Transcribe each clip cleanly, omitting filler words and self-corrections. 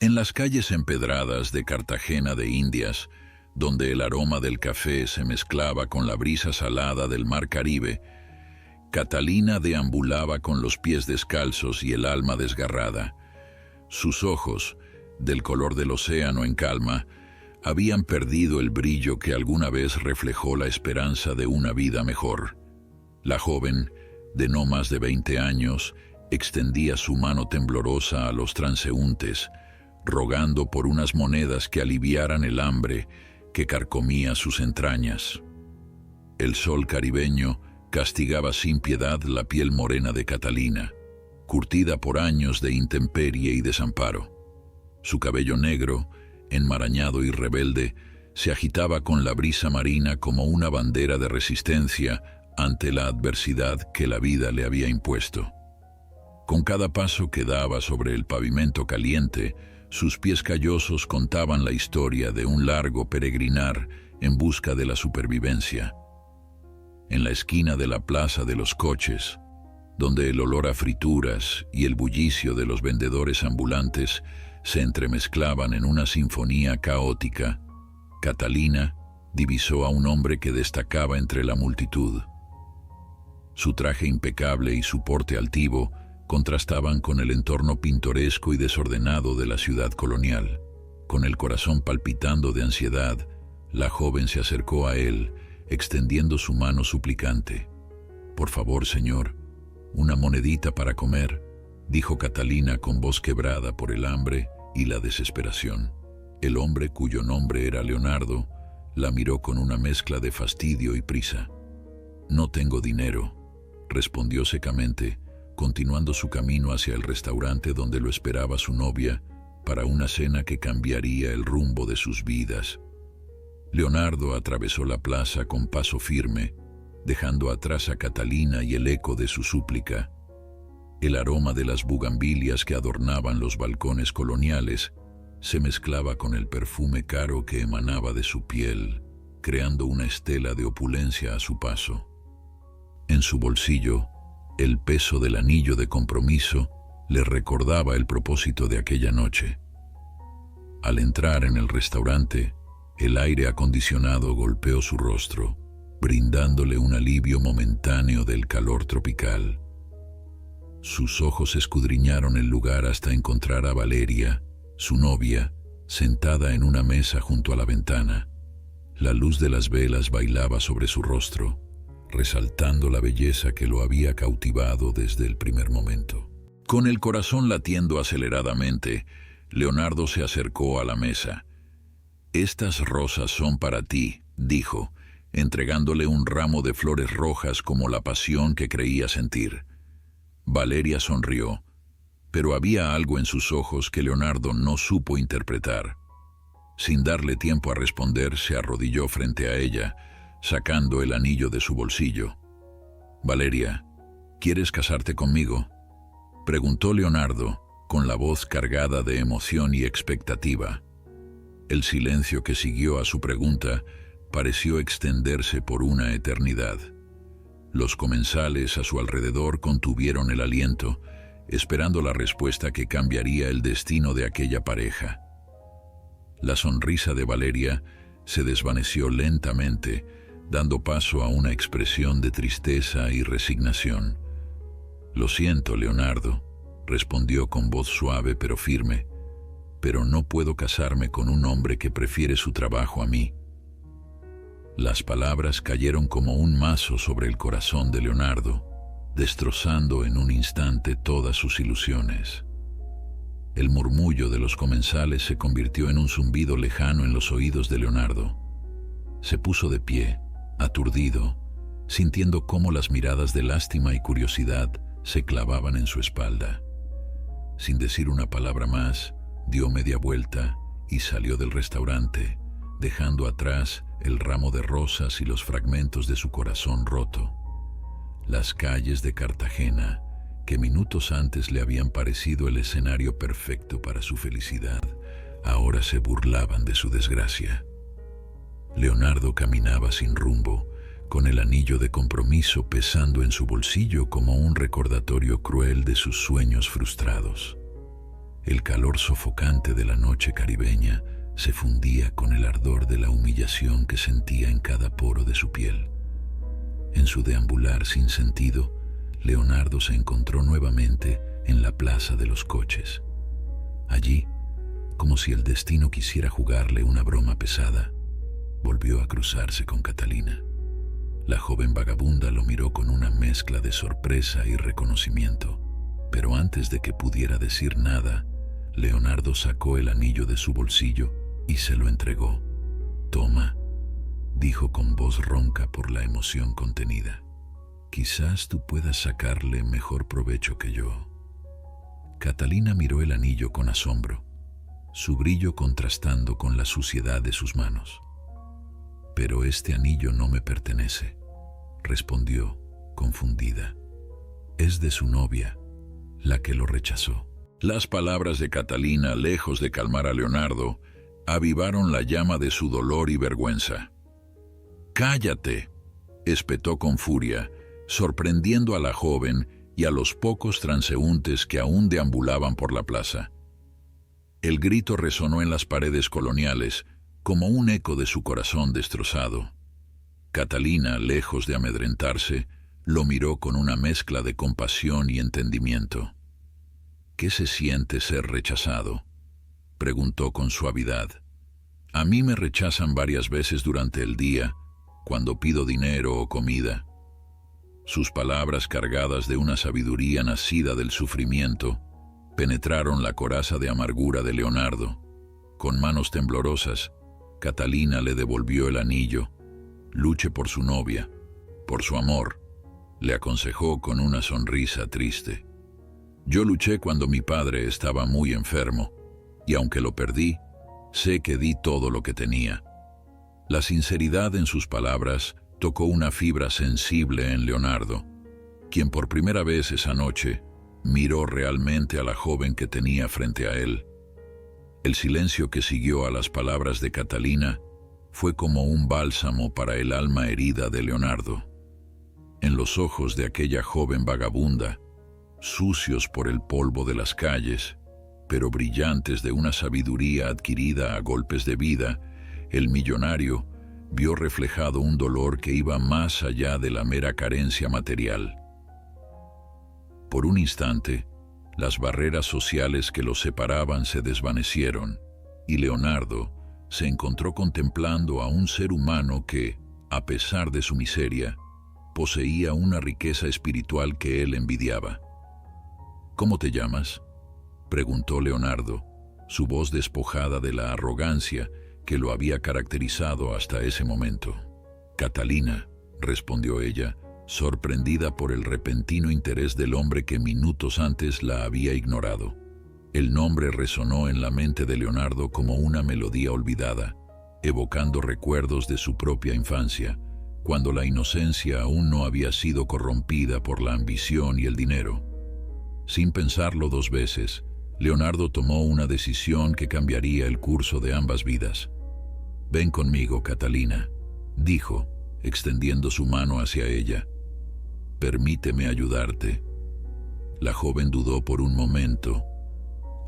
En las calles empedradas de Cartagena de Indias, donde el aroma del café se mezclaba con la brisa salada del mar Caribe, Catalina deambulaba con los pies descalzos y el alma desgarrada. Sus ojos, del color del océano en calma, habían perdido el brillo que alguna vez reflejó la esperanza de una vida mejor. La joven, de no más de 20 años, extendía su mano temblorosa a los transeúntes, rogando por unas monedas que aliviaran el hambre que carcomía sus entrañas. El sol caribeño castigaba sin piedad la piel morena de Catalina, curtida por años de intemperie y desamparo. Su cabello negro, enmarañado y rebelde, se agitaba con la brisa marina como una bandera de resistencia ante la adversidad que la vida le había impuesto. Con cada paso que daba sobre el pavimento caliente, sus pies callosos contaban la historia de un largo peregrinar en busca de la supervivencia. En la esquina de la plaza de los coches, donde el olor a frituras y el bullicio de los vendedores ambulantes se entremezclaban en una sinfonía caótica, Catalina divisó a un hombre que destacaba entre la multitud. Su traje impecable y su porte altivo contrastaban con el entorno pintoresco y desordenado de la ciudad colonial. Con el corazón palpitando de ansiedad, la joven se acercó a él, extendiendo su mano suplicante. «Por favor, señor, una monedita para comer», dijo Catalina con voz quebrada por el hambre y la desesperación. El hombre, cuyo nombre era Leonardo, la miró con una mezcla de fastidio y prisa. «No tengo dinero», respondió secamente, continuando su camino hacia el restaurante donde lo esperaba su novia para una cena que cambiaría el rumbo de sus vidas. Leonardo atravesó la plaza con paso firme, dejando atrás a Catalina y el eco de su súplica. El aroma de las bugambilias que adornaban los balcones coloniales se mezclaba con el perfume caro que emanaba de su piel, creando una estela de opulencia a su paso. En su bolsillo, el peso del anillo de compromiso le recordaba el propósito de aquella noche. Al entrar en el restaurante, el aire acondicionado golpeó su rostro, brindándole un alivio momentáneo del calor tropical. Sus ojos escudriñaron el lugar hasta encontrar a Valeria, su novia, sentada en una mesa junto a la ventana. La luz de las velas bailaba sobre su rostro, resaltando la belleza que lo había cautivado desde el primer momento. Con el corazón latiendo aceleradamente, Leonardo se acercó a la mesa. «Estas rosas son para ti», dijo, entregándole un ramo de flores rojas como la pasión que creía sentir. Valeria sonrió, pero había algo en sus ojos que Leonardo no supo interpretar. Sin darle tiempo a responder, se arrodilló frente a ella, sacando el anillo de su bolsillo. «Valeria, ¿quieres casarte conmigo?», preguntó Leonardo, con la voz cargada de emoción y expectativa. El silencio que siguió a su pregunta pareció extenderse por una eternidad. Los comensales a su alrededor contuvieron el aliento, esperando la respuesta que cambiaría el destino de aquella pareja. La sonrisa de Valeria se desvaneció lentamente, dando paso a una expresión de tristeza y resignación. «Lo siento, Leonardo», respondió con voz suave pero firme, «pero no puedo casarme con un hombre que prefiere su trabajo a mí». Las palabras cayeron como un mazo sobre el corazón de Leonardo, destrozando en un instante todas sus ilusiones. El murmullo de los comensales se convirtió en un zumbido lejano en los oídos de Leonardo. Se puso de pie, aturdido, sintiendo cómo las miradas de lástima y curiosidad se clavaban en su espalda. Sin decir una palabra más, dio media vuelta y salió del restaurante, dejando atrás el ramo de rosas y los fragmentos de su corazón roto. Las calles de Cartagena, que minutos antes le habían parecido el escenario perfecto para su felicidad, ahora se burlaban de su desgracia. Leonardo caminaba sin rumbo, con el anillo de compromiso pesando en su bolsillo como un recordatorio cruel de sus sueños frustrados. El calor sofocante de la noche caribeña se fundía con el ardor de la humillación que sentía en cada poro de su piel. En su deambular sin sentido, Leonardo se encontró nuevamente en la plaza de los coches. Allí, como si el destino quisiera jugarle una broma pesada, volvió a cruzarse con Catalina. La joven vagabunda lo miró con una mezcla de sorpresa y reconocimiento, pero antes de que pudiera decir nada, Leonardo sacó el anillo de su bolsillo y se lo entregó. «Toma», dijo con voz ronca por la emoción contenida. «Quizás tú puedas sacarle mejor provecho que yo». Catalina miró el anillo con asombro, su brillo contrastando con la suciedad de sus manos. «Pero este anillo no me pertenece», respondió, confundida. «Es de su novia, la que lo rechazó». Las palabras de Catalina, lejos de calmar a Leonardo, avivaron la llama de su dolor y vergüenza. «¡Cállate!», espetó con furia, sorprendiendo a la joven y a los pocos transeúntes que aún deambulaban por la plaza. El grito resonó en las paredes coloniales, como un eco de su corazón destrozado. Catalina, lejos de amedrentarse, lo miró con una mezcla de compasión y entendimiento. «¿Qué se siente ser rechazado?», preguntó con suavidad. «A mí me rechazan varias veces durante el día, cuando pido dinero o comida». Sus palabras, cargadas de una sabiduría nacida del sufrimiento, penetraron la coraza de amargura de Leonardo. Con manos temblorosas, Catalina le devolvió el anillo. «Luche por su novia, por su amor», le aconsejó con una sonrisa triste. «Yo luché cuando mi padre estaba muy enfermo, y aunque lo perdí, sé que di todo lo que tenía». La sinceridad en sus palabras tocó una fibra sensible en Leonardo, quien por primera vez esa noche miró realmente a la joven que tenía frente a él. El silencio que siguió a las palabras de Catalina fue como un bálsamo para el alma herida de Leonardo. En los ojos de aquella joven vagabunda, sucios por el polvo de las calles, pero brillantes de una sabiduría adquirida a golpes de vida, el millonario vio reflejado un dolor que iba más allá de la mera carencia material. Por un instante, las barreras sociales que los separaban se desvanecieron, y Leonardo se encontró contemplando a un ser humano que, a pesar de su miseria, poseía una riqueza espiritual que él envidiaba. «¿Cómo te llamas?», preguntó Leonardo, su voz despojada de la arrogancia que lo había caracterizado hasta ese momento. «Catalina», respondió ella, sorprendida por el repentino interés del hombre que minutos antes la había ignorado. El nombre resonó en la mente de Leonardo como una melodía olvidada, evocando recuerdos de su propia infancia, cuando la inocencia aún no había sido corrompida por la ambición y el dinero. Sin pensarlo dos veces, Leonardo tomó una decisión que cambiaría el curso de ambas vidas. «Ven conmigo, Catalina», dijo, extendiendo su mano hacia ella. «Permíteme ayudarte». La joven dudó por un momento.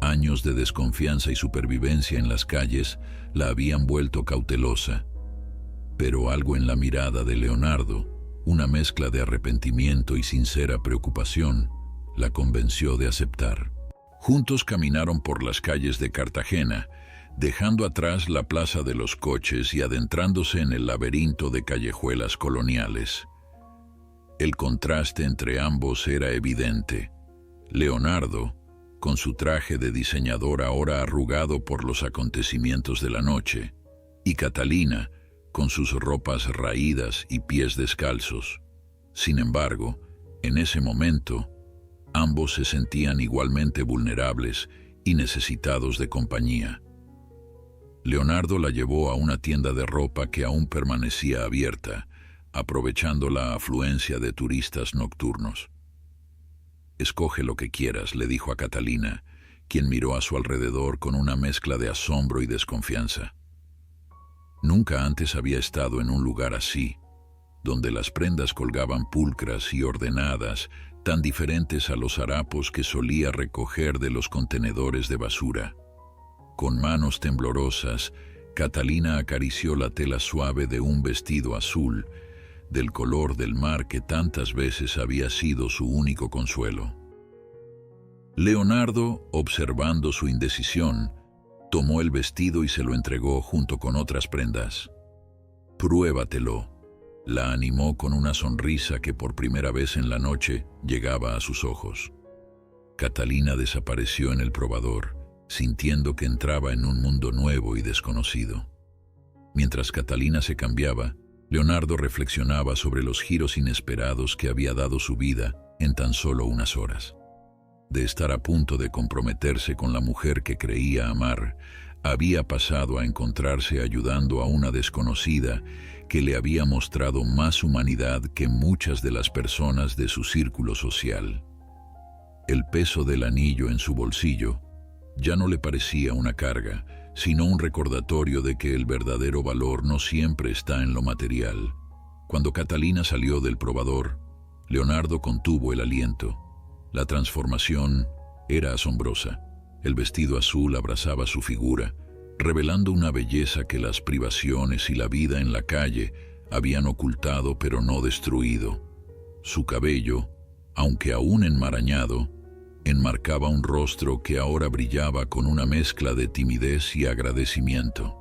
Años de desconfianza y supervivencia en las calles la habían vuelto cautelosa. Pero algo en la mirada de Leonardo, una mezcla de arrepentimiento y sincera preocupación, la convenció de aceptar. Juntos caminaron por las calles de Cartagena, dejando atrás la plaza de los coches y adentrándose en el laberinto de callejuelas coloniales. El contraste entre ambos era evidente. Leonardo, con su traje de diseñador ahora arrugado por los acontecimientos de la noche, y Catalina, con sus ropas raídas y pies descalzos. Sin embargo, en ese momento, ambos se sentían igualmente vulnerables y necesitados de compañía. Leonardo la llevó a una tienda de ropa que aún permanecía abierta, aprovechando la afluencia de turistas nocturnos. «Escoge lo que quieras», le dijo a Catalina, quien miró a su alrededor con una mezcla de asombro y desconfianza. Nunca antes había estado en un lugar así, donde las prendas colgaban pulcras y ordenadas, tan diferentes a los harapos que solía recoger de los contenedores de basura. Con manos temblorosas, Catalina acarició la tela suave de un vestido azul, del color del mar que tantas veces había sido su único consuelo. Leonardo, observando su indecisión, tomó el vestido y se lo entregó junto con otras prendas. «Pruébatelo», la animó con una sonrisa que por primera vez en la noche llegaba a sus ojos. Catalina desapareció en el probador, sintiendo que entraba en un mundo nuevo y desconocido. Mientras Catalina se cambiaba, Leonardo reflexionaba sobre los giros inesperados que había dado su vida en tan solo unas horas. De estar a punto de comprometerse con la mujer que creía amar, había pasado a encontrarse ayudando a una desconocida que le había mostrado más humanidad que muchas de las personas de su círculo social. El peso del anillo en su bolsillo ya no le parecía una carga, sino un recordatorio de que el verdadero valor no siempre está en lo material. Cuando Catalina salió del probador, Leonardo contuvo el aliento. La transformación era asombrosa. El vestido azul abrazaba su figura, revelando una belleza que las privaciones y la vida en la calle habían ocultado pero no destruido. Su cabello, aunque aún enmarañado, enmarcaba un rostro que ahora brillaba con una mezcla de timidez y agradecimiento.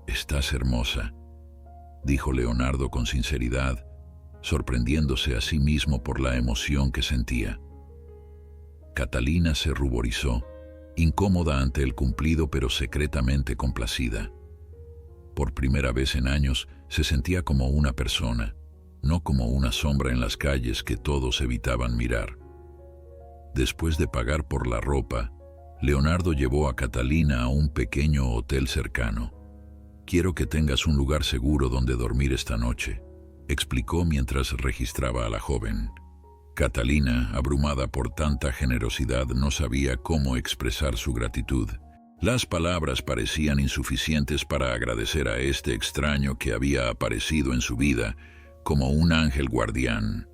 «Estás hermosa», dijo Leonardo con sinceridad, sorprendiéndose a sí mismo por la emoción que sentía. Catalina se ruborizó, incómoda ante el cumplido pero secretamente complacida. Por primera vez en años se sentía como una persona, no como una sombra en las calles que todos evitaban mirar. Después de pagar por la ropa, Leonardo llevó a Catalina a un pequeño hotel cercano. «Quiero que tengas un lugar seguro donde dormir esta noche», explicó mientras registraba a la joven. Catalina, abrumada por tanta generosidad, no sabía cómo expresar su gratitud. Las palabras parecían insuficientes para agradecer a este extraño que había aparecido en su vida como un ángel guardián.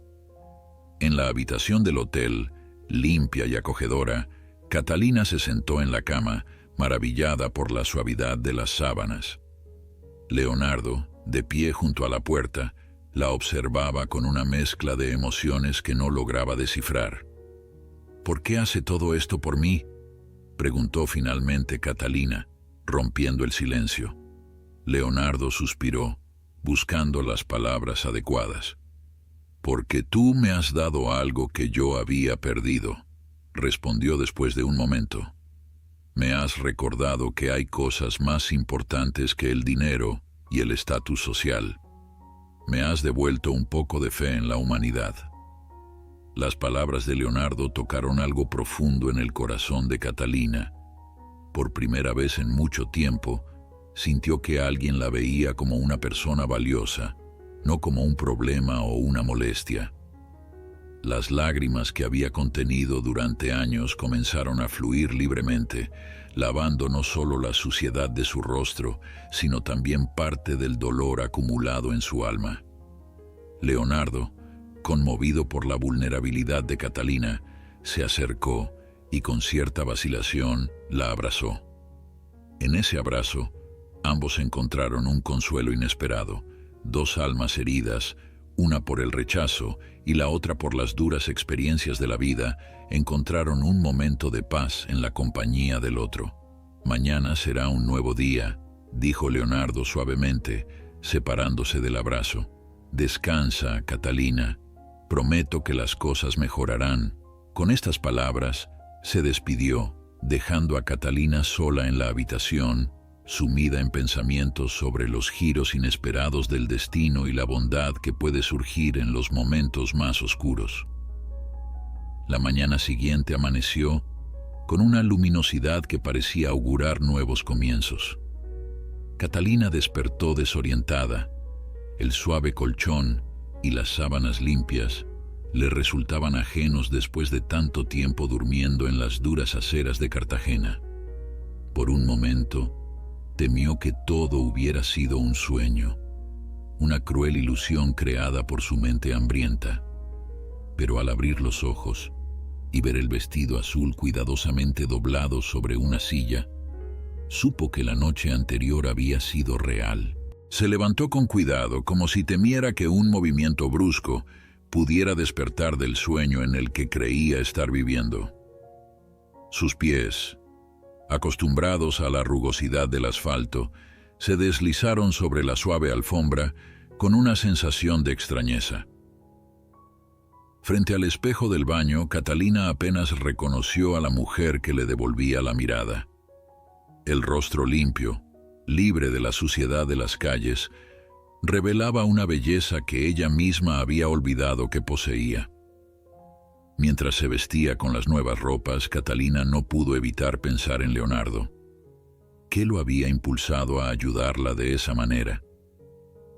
En la habitación del hotel, limpia y acogedora, Catalina se sentó en la cama, maravillada por la suavidad de las sábanas. Leonardo, de pie junto a la puerta, la observaba con una mezcla de emociones que no lograba descifrar. «¿Por qué hace todo esto por mí?», preguntó finalmente Catalina, rompiendo el silencio. Leonardo suspiró, buscando las palabras adecuadas. «Porque tú me has dado algo que yo había perdido», respondió después de un momento. «Me has recordado que hay cosas más importantes que el dinero y el estatus social. Me has devuelto un poco de fe en la humanidad». Las palabras de Leonardo tocaron algo profundo en el corazón de Catalina. Por primera vez en mucho tiempo, sintió que alguien la veía como una persona valiosa, no como un problema o una molestia. Las lágrimas que había contenido durante años comenzaron a fluir libremente, lavando no solo la suciedad de su rostro, sino también parte del dolor acumulado en su alma. Leonardo, conmovido por la vulnerabilidad de Catalina, se acercó y con cierta vacilación la abrazó. En ese abrazo, ambos encontraron un consuelo inesperado. Dos almas heridas, una por el rechazo y la otra por las duras experiencias de la vida, encontraron un momento de paz en la compañía del otro. «Mañana será un nuevo día», dijo Leonardo suavemente, separándose del abrazo. «Descansa, Catalina. Prometo que las cosas mejorarán». Con estas palabras, se despidió, dejando a Catalina sola en la habitación, sumida en pensamientos sobre los giros inesperados del destino y la bondad que puede surgir en los momentos más oscuros. La mañana siguiente amaneció con una luminosidad que parecía augurar nuevos comienzos. Catalina despertó desorientada. El suave colchón y las sábanas limpias le resultaban ajenos después de tanto tiempo durmiendo en las duras aceras de Cartagena. Por un momento, temió que todo hubiera sido un sueño, una cruel ilusión creada por su mente hambrienta. pero al abrir los ojos y ver el vestido azul cuidadosamente doblado sobre una silla, supo que la noche anterior había sido real. Se levantó con cuidado, como si temiera que un movimiento brusco pudiera despertar del sueño en el que creía estar viviendo. Sus pies, acostumbrados a la rugosidad del asfalto, se deslizaron sobre la suave alfombra con una sensación de extrañeza. Frente al espejo del baño, Catalina apenas reconoció a la mujer que le devolvía la mirada. El rostro limpio, libre de la suciedad de las calles, revelaba una belleza que ella misma había olvidado que poseía. Mientras se vestía con las nuevas ropas, Catalina no pudo evitar pensar en Leonardo. ¿Qué lo había impulsado a ayudarla de esa manera?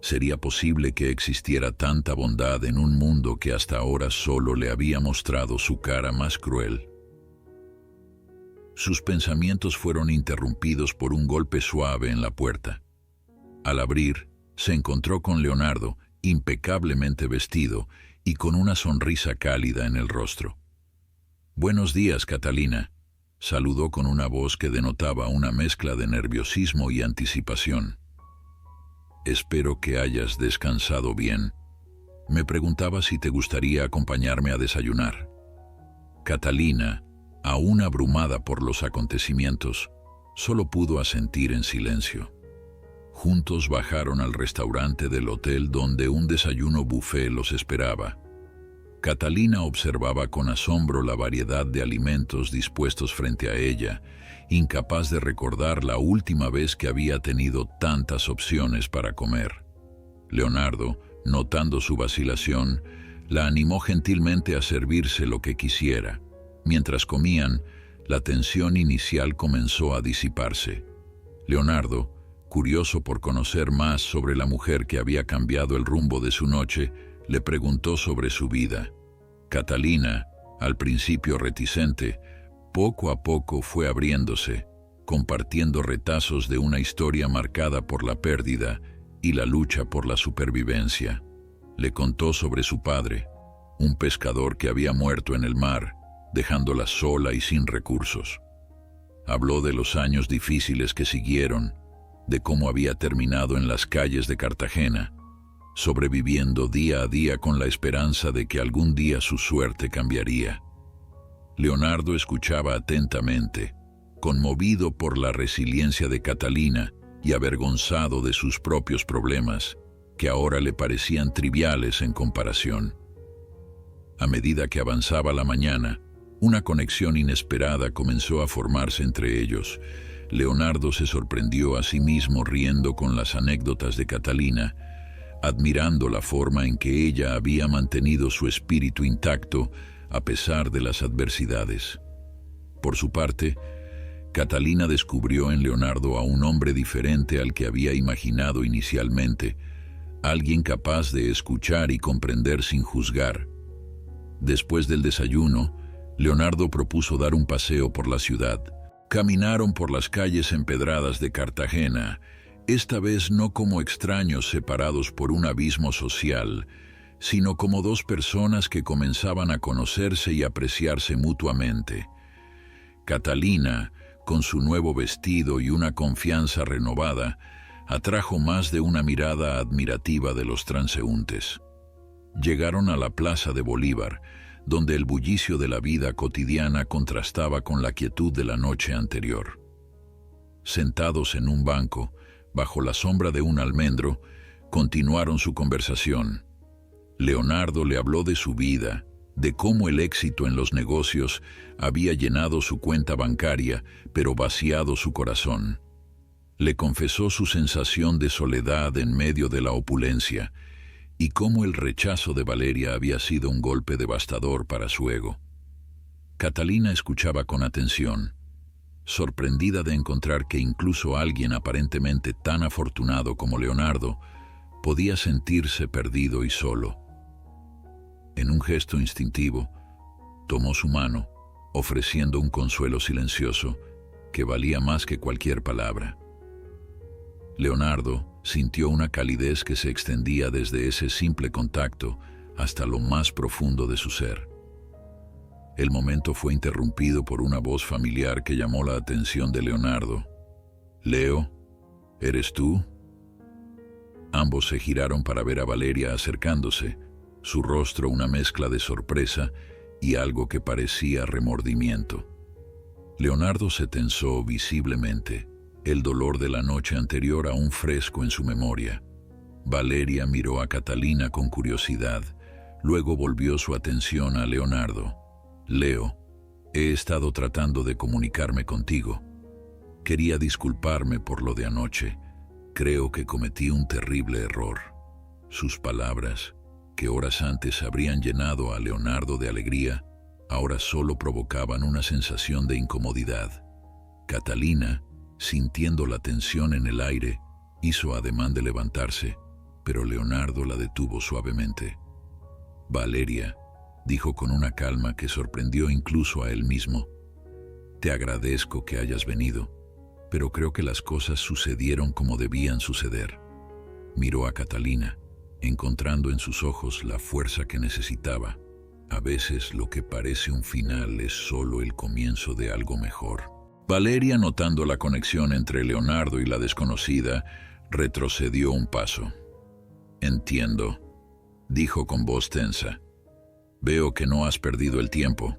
¿Sería posible que existiera tanta bondad en un mundo que hasta ahora solo le había mostrado su cara más cruel? Sus pensamientos fueron interrumpidos por un golpe suave en la puerta. Al abrir, se encontró con Leonardo, impecablemente vestido y con una sonrisa cálida en el rostro. «Buenos días, Catalina», saludó con una voz que denotaba una mezcla de nerviosismo y anticipación. «Espero que hayas descansado bien. Me preguntaba si te gustaría acompañarme a desayunar». Catalina, aún abrumada por los acontecimientos, solo pudo asentir en silencio. Juntos bajaron al restaurante del hotel donde un desayuno buffet los esperaba. Catalina observaba con asombro la variedad de alimentos dispuestos frente a ella, incapaz de recordar la última vez que había tenido tantas opciones para comer. Leonardo, notando su vacilación, la animó gentilmente a servirse lo que quisiera. Mientras comían, la tensión inicial comenzó a disiparse. Leonardo, curioso por conocer más sobre la mujer que había cambiado el rumbo de su noche, le preguntó sobre su vida. Catalina, al principio reticente, poco a poco fue abriéndose, compartiendo retazos de una historia marcada por la pérdida y la lucha por la supervivencia. Le contó sobre su padre, un pescador que había muerto en el mar, dejándola sola y sin recursos. Habló de los años difíciles que siguieron, de cómo había terminado en las calles de Cartagena, sobreviviendo día a día con la esperanza de que algún día su suerte cambiaría. Leonardo escuchaba atentamente, conmovido por la resiliencia de Catalina y avergonzado de sus propios problemas, que ahora le parecían triviales en comparación. A medida que avanzaba la mañana, una conexión inesperada comenzó a formarse entre ellos. Leonardo se sorprendió a sí mismo riendo con las anécdotas de Catalina, admirando la forma en que ella había mantenido su espíritu intacto a pesar de las adversidades. Por su parte, Catalina descubrió en Leonardo a un hombre diferente al que había imaginado inicialmente, alguien capaz de escuchar y comprender sin juzgar. Después del desayuno, Leonardo propuso dar un paseo por la ciudad. Caminaron por las calles empedradas de Cartagena, esta vez no como extraños separados por un abismo social, sino como dos personas que comenzaban a conocerse y apreciarse mutuamente. Catalina, con su nuevo vestido y una confianza renovada, atrajo más de una mirada admirativa de los transeúntes. Llegaron a la Plaza de Bolívar, donde el bullicio de la vida cotidiana contrastaba con la quietud de la noche anterior. Sentados en un banco, bajo la sombra de un almendro, continuaron su conversación. Leonardo le habló de su vida, de cómo el éxito en los negocios había llenado su cuenta bancaria, pero vaciado su corazón. Le confesó su sensación de soledad en medio de la opulencia, y cómo el rechazo de Valeria había sido un golpe devastador para su ego. Catalina escuchaba con atención, sorprendida de encontrar que incluso alguien aparentemente tan afortunado como Leonardo podía sentirse perdido y solo. En un gesto instintivo, tomó su mano, ofreciendo un consuelo silencioso que valía más que cualquier palabra. Leonardo sintió una calidez que se extendía desde ese simple contacto, hasta lo más profundo de su ser. El momento fue interrumpido por una voz familiar que llamó la atención de Leonardo. «Leo, ¿eres tú?». Ambos se giraron para ver a Valeria acercándose, su rostro una mezcla de sorpresa y algo que parecía remordimiento. Leonardo se tensó visiblemente, el dolor de la noche anterior aún fresco en su memoria. Valeria miró a Catalina con curiosidad, luego volvió su atención a Leonardo. «Leo, he estado tratando de comunicarme contigo. Quería disculparme por lo de anoche. Creo que cometí un terrible error». Sus palabras, que horas antes habrían llenado a Leonardo de alegría, ahora solo provocaban una sensación de incomodidad. Catalina, sintiendo la tensión en el aire, hizo ademán de levantarse, pero Leonardo la detuvo suavemente. «Valeria», dijo con una calma que sorprendió incluso a él mismo, «te agradezco que hayas venido, pero creo que las cosas sucedieron como debían suceder». Miró a Catalina, encontrando en sus ojos la fuerza que necesitaba. A veces lo que parece un final es solo el comienzo de algo mejor. Valeria, notando la conexión entre Leonardo y la desconocida, retrocedió un paso. «Entiendo», dijo con voz tensa. «Veo que no has perdido el tiempo».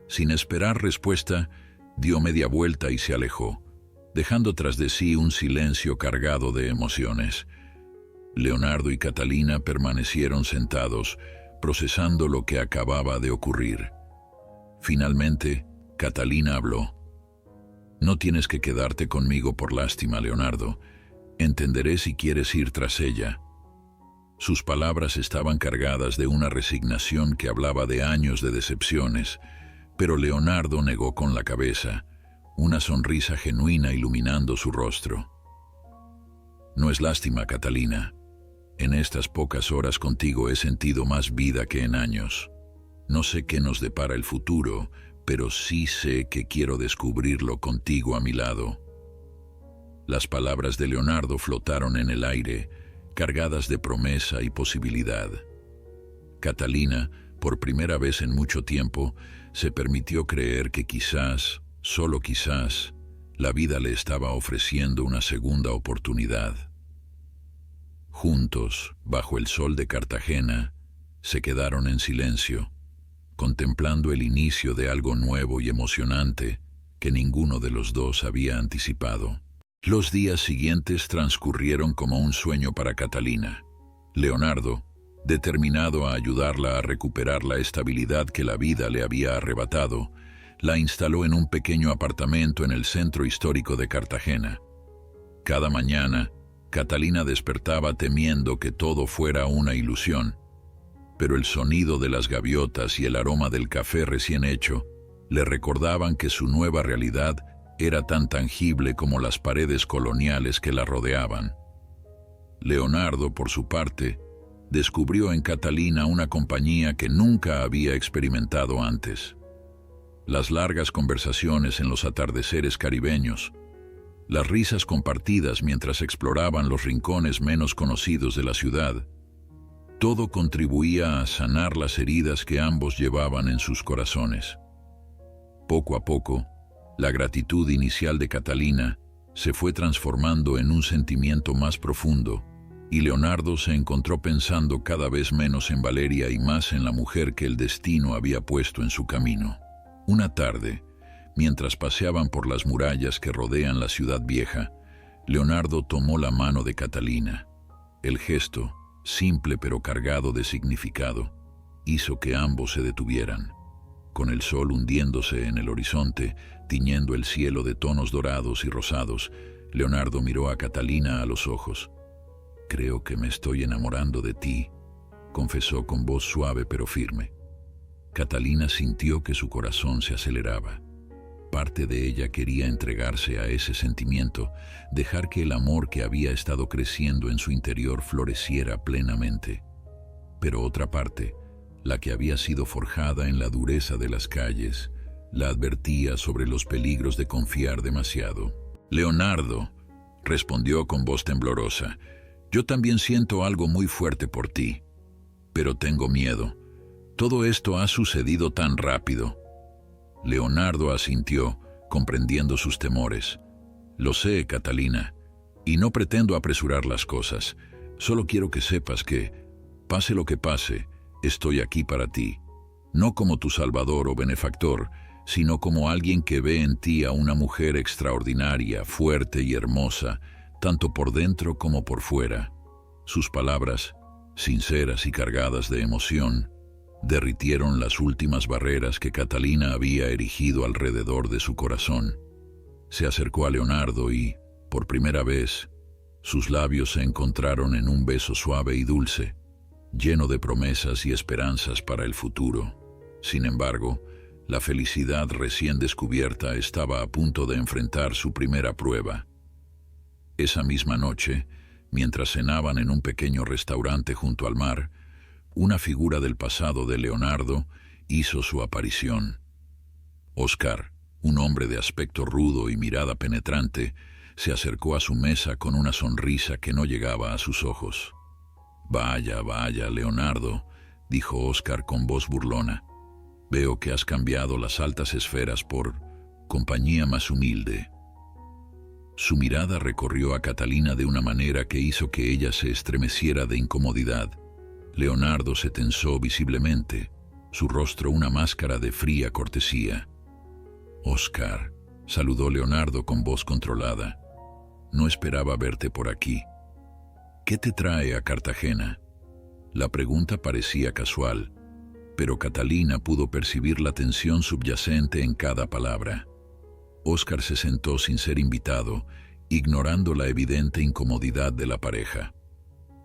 Sin esperar respuesta, dio media vuelta y se alejó, dejando tras de sí un silencio cargado de emociones. Leonardo y Catalina permanecieron sentados, procesando lo que acababa de ocurrir. Finalmente, Catalina habló. «No tienes que quedarte conmigo por lástima, Leonardo. Entenderé si quieres ir tras ella». Sus palabras estaban cargadas de una resignación que hablaba de años de decepciones, pero Leonardo negó con la cabeza, una sonrisa genuina iluminando su rostro. «No es lástima, Catalina. En estas pocas horas contigo he sentido más vida que en años. No sé qué nos depara el futuro, pero sí sé que quiero descubrirlo contigo a mi lado». Las palabras de Leonardo flotaron en el aire, cargadas de promesa y posibilidad. Catalina, por primera vez en mucho tiempo, se permitió creer que quizás, solo quizás, la vida le estaba ofreciendo una segunda oportunidad. Juntos, bajo el sol de Cartagena, se quedaron en silencio, contemplando el inicio de algo nuevo y emocionante que ninguno de los dos había anticipado. Los días siguientes transcurrieron como un sueño para Catalina. Leonardo, determinado a ayudarla a recuperar la estabilidad que la vida le había arrebatado, la instaló en un pequeño apartamento en el centro histórico de Cartagena. Cada mañana, Catalina despertaba temiendo que todo fuera una ilusión, pero el sonido de las gaviotas y el aroma del café recién hecho le recordaban que su nueva realidad era tan tangible como las paredes coloniales que la rodeaban. Leonardo, por su parte, descubrió en Catalina una compañía que nunca había experimentado antes. Las largas conversaciones en los atardeceres caribeños, las risas compartidas mientras exploraban los rincones menos conocidos de la ciudad, todo contribuía a sanar las heridas que ambos llevaban en sus corazones. Poco a poco, la gratitud inicial de Catalina se fue transformando en un sentimiento más profundo, y Leonardo se encontró pensando cada vez menos en Valeria y más en la mujer que el destino había puesto en su camino. Una tarde, mientras paseaban por las murallas que rodean la ciudad vieja, Leonardo tomó la mano de Catalina. El gesto, simple pero cargado de significado, hizo que ambos se detuvieran. Con el sol hundiéndose en el horizonte, tiñendo el cielo de tonos dorados y rosados, Leonardo miró a Catalina a los ojos. «Creo que me estoy enamorando de ti», confesó con voz suave pero firme. Catalina sintió que su corazón se aceleraba. Parte de ella quería entregarse a ese sentimiento, dejar que el amor que había estado creciendo en su interior floreciera plenamente. Pero otra parte, la que había sido forjada en la dureza de las calles, la advertía sobre los peligros de confiar demasiado. «Leonardo», respondió con voz temblorosa, «yo también siento algo muy fuerte por ti, pero tengo miedo. Todo esto ha sucedido tan rápido. Leonardo asintió, comprendiendo sus temores. Lo sé, Catalina, y no pretendo apresurar las cosas. Solo quiero que sepas que, pase lo que pase, estoy aquí para ti. No como tu salvador o benefactor, sino como alguien que ve en ti a una mujer extraordinaria, fuerte y hermosa, tanto por dentro como por fuera. Sus palabras, sinceras y cargadas de emoción, derritieron las últimas barreras que Catalina había erigido alrededor de su corazón. Se acercó a Leonardo y, por primera vez, sus labios se encontraron en un beso suave y dulce, lleno de promesas y esperanzas para el futuro. Sin embargo, la felicidad recién descubierta estaba a punto de enfrentar su primera prueba. Esa misma noche, mientras cenaban en un pequeño restaurante junto al mar, una figura del pasado de Leonardo hizo su aparición. Óscar, un hombre de aspecto rudo y mirada penetrante, se acercó a su mesa con una sonrisa que no llegaba a sus ojos. «Vaya, vaya, Leonardo», dijo Óscar con voz burlona. «Veo que has cambiado las altas esferas por compañía más humilde». Su mirada recorrió a Catalina de una manera que hizo que ella se estremeciera de incomodidad. Leonardo se tensó visiblemente, su rostro una máscara de fría cortesía. «Óscar», saludó Leonardo con voz controlada, «no esperaba verte por aquí. ¿Qué te trae a Cartagena?» La pregunta parecía casual, pero Catalina pudo percibir la tensión subyacente en cada palabra. Óscar se sentó sin ser invitado, ignorando la evidente incomodidad de la pareja.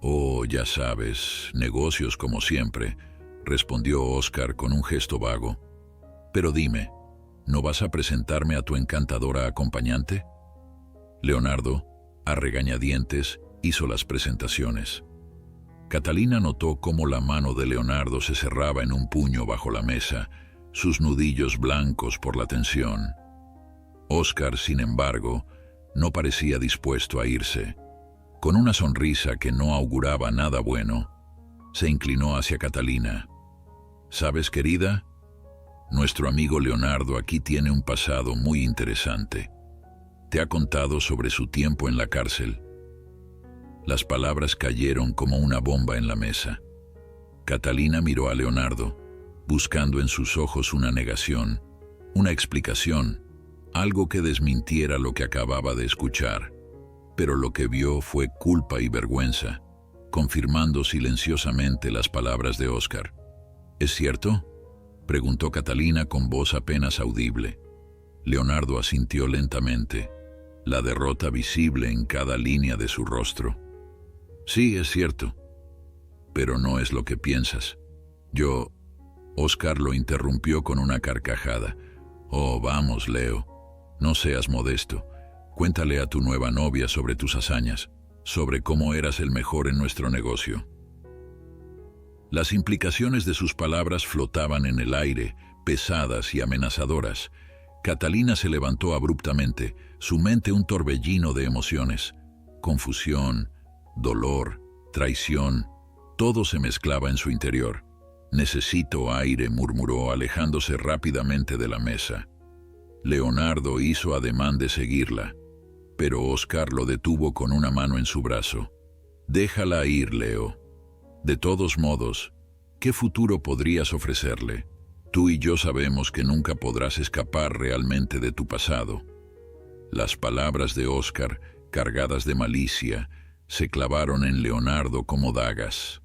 «Oh, ya sabes, negocios como siempre», respondió Óscar con un gesto vago. «Pero dime, ¿no vas a presentarme a tu encantadora acompañante?» Leonardo, a regañadientes, hizo las presentaciones. Catalina notó cómo la mano de Leonardo se cerraba en un puño bajo la mesa, sus nudillos blancos por la tensión. Óscar, sin embargo, no parecía dispuesto a irse. Con una sonrisa que no auguraba nada bueno, se inclinó hacia Catalina. «¿Sabes, querida? Nuestro amigo Leonardo aquí tiene un pasado muy interesante. ¿Te ha contado sobre su tiempo en la cárcel?» Las palabras cayeron como una bomba en la mesa. Catalina miró a Leonardo, buscando en sus ojos una negación, una explicación, algo que desmintiera lo que acababa de escuchar. Pero lo que vio fue culpa y vergüenza, confirmando silenciosamente las palabras de Óscar. «¿Es cierto?», preguntó Catalina con voz apenas audible. Leonardo asintió lentamente, la derrota visible en cada línea de su rostro. «Sí, es cierto. Pero no es lo que piensas. Yo...» Óscar lo interrumpió con una carcajada. «Oh, vamos, Leo. No seas modesto. Cuéntale a tu nueva novia sobre tus hazañas, sobre cómo eras el mejor en nuestro negocio». Las implicaciones de sus palabras flotaban en el aire, pesadas y amenazadoras. Catalina se levantó abruptamente, su mente un torbellino de emociones. Confusión, dolor, traición, todo se mezclaba en su interior. «Necesito aire», murmuró, alejándose rápidamente de la mesa. Leonardo hizo ademán de seguirla, pero Óscar lo detuvo con una mano en su brazo. «Déjala ir, Leo. De todos modos, ¿qué futuro podrías ofrecerle? Tú y yo sabemos que nunca podrás escapar realmente de tu pasado». Las palabras de Óscar, cargadas de malicia, se clavaron en Leonardo como dagas.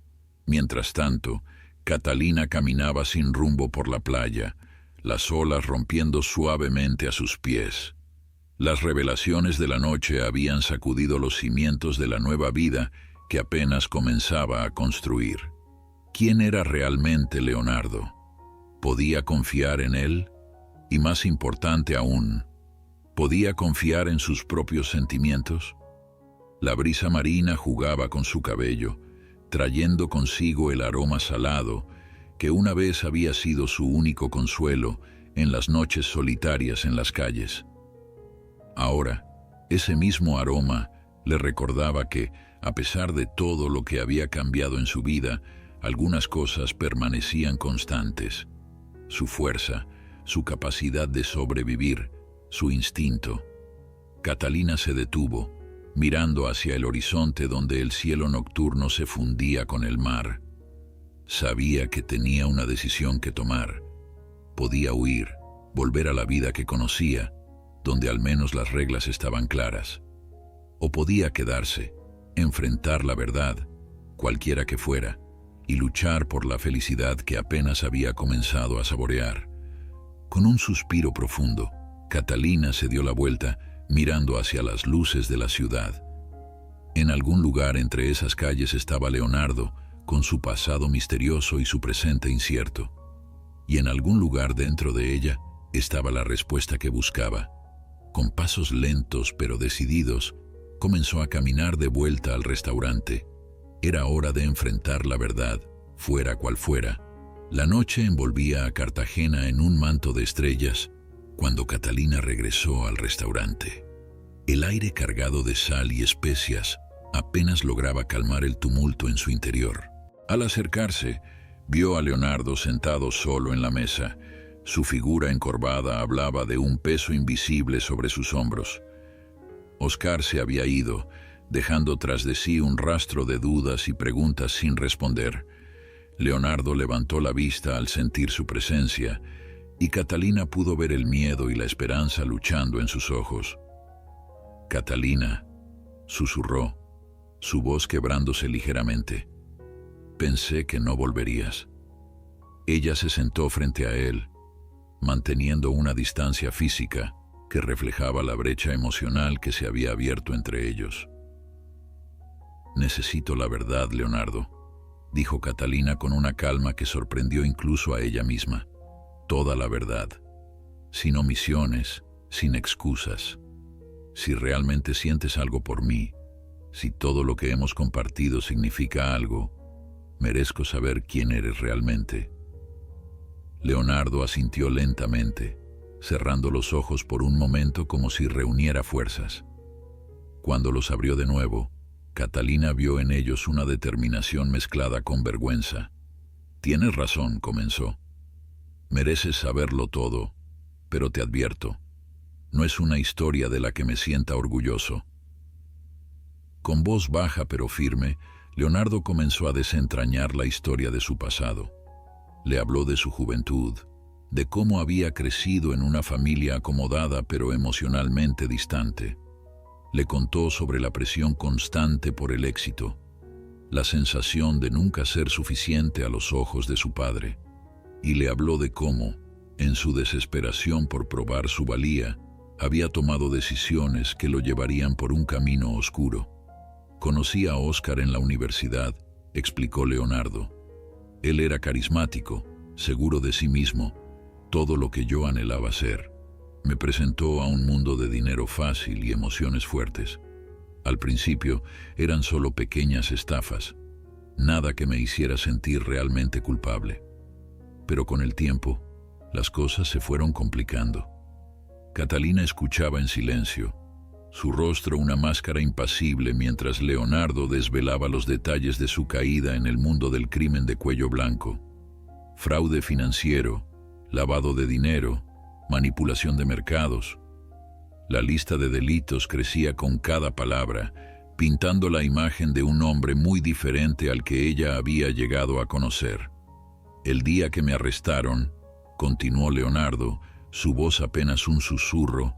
Mientras tanto, Catalina caminaba sin rumbo por la playa, las olas rompiendo suavemente a sus pies. Las revelaciones de la noche habían sacudido los cimientos de la nueva vida que apenas comenzaba a construir. ¿Quién era realmente Leonardo? ¿Podía confiar en él? Y más importante aún, ¿podía confiar en sus propios sentimientos? La brisa marina jugaba con su cabello, trayendo consigo el aroma salado que una vez había sido su único consuelo en las noches solitarias en las calles. Ahora, ese mismo aroma le recordaba que, a pesar de todo lo que había cambiado en su vida, algunas cosas permanecían constantes: su fuerza, su capacidad de sobrevivir, su instinto. Catalina se detuvo, mirando hacia el horizonte donde el cielo nocturno se fundía con el mar. Sabía que tenía una decisión que tomar. Podía huir, volver a la vida que conocía, donde al menos las reglas estaban claras. O podía quedarse, enfrentar la verdad, cualquiera que fuera, y luchar por la felicidad que apenas había comenzado a saborear. Con un suspiro profundo, Catalina se dio la vuelta, mirando hacia las luces de la ciudad. En algún lugar entre esas calles estaba Leonardo, con su pasado misterioso y su presente incierto. Y en algún lugar dentro de ella estaba la respuesta que buscaba. Con pasos lentos pero decididos, comenzó a caminar de vuelta al restaurante. Era hora de enfrentar la verdad, fuera cual fuera. La noche envolvía a Cartagena en un manto de estrellas cuando Catalina regresó al restaurante. El aire cargado de sal y especias apenas lograba calmar el tumulto en su interior. Al acercarse, vio a Leonardo sentado solo en la mesa. Su figura encorvada hablaba de un peso invisible sobre sus hombros. Oscar se había ido, dejando tras de sí un rastro de dudas y preguntas sin responder. Leonardo levantó la vista al sentir su presencia, y Catalina pudo ver el miedo y la esperanza luchando en sus ojos. «Catalina», susurró, su voz quebrándose ligeramente. «Pensé que no volverías». Ella se sentó frente a él, manteniendo una distancia física que reflejaba la brecha emocional que se había abierto entre ellos. «Necesito la verdad, Leonardo», dijo Catalina con una calma que sorprendió incluso a ella misma. «Toda la verdad, sin omisiones, sin excusas. Si realmente sientes algo por mí, si todo lo que hemos compartido significa algo, merezco saber quién eres realmente». Leonardo asintió lentamente, cerrando los ojos por un momento como si reuniera fuerzas. Cuando los abrió de nuevo, Catalina vio en ellos una determinación mezclada con vergüenza. «Tienes razón», comenzó. «Mereces saberlo todo, pero te advierto, no es una historia de la que me sienta orgulloso». Con voz baja pero firme, Leonardo comenzó a desentrañar la historia de su pasado. Le habló de su juventud, de cómo había crecido en una familia acomodada pero emocionalmente distante. Le contó sobre la presión constante por el éxito, la sensación de nunca ser suficiente a los ojos de su padre, y le habló de cómo, en su desesperación por probar su valía, había tomado decisiones que lo llevarían por un camino oscuro. «Conocí a Oscar en la universidad», explicó Leonardo. «Él era carismático, seguro de sí mismo, todo lo que yo anhelaba ser. Me presentó a un mundo de dinero fácil y emociones fuertes. Al principio eran solo pequeñas estafas, nada que me hiciera sentir realmente culpable. Pero con el tiempo, las cosas se fueron complicando». Catalina escuchaba en silencio, su rostro una máscara impasible mientras Leonardo desvelaba los detalles de su caída en el mundo del crimen de cuello blanco. Fraude financiero, lavado de dinero, manipulación de mercados. La lista de delitos crecía con cada palabra, pintando la imagen de un hombre muy diferente al que ella había llegado a conocer. «El día que me arrestaron», continuó Leonardo, su voz apenas un susurro,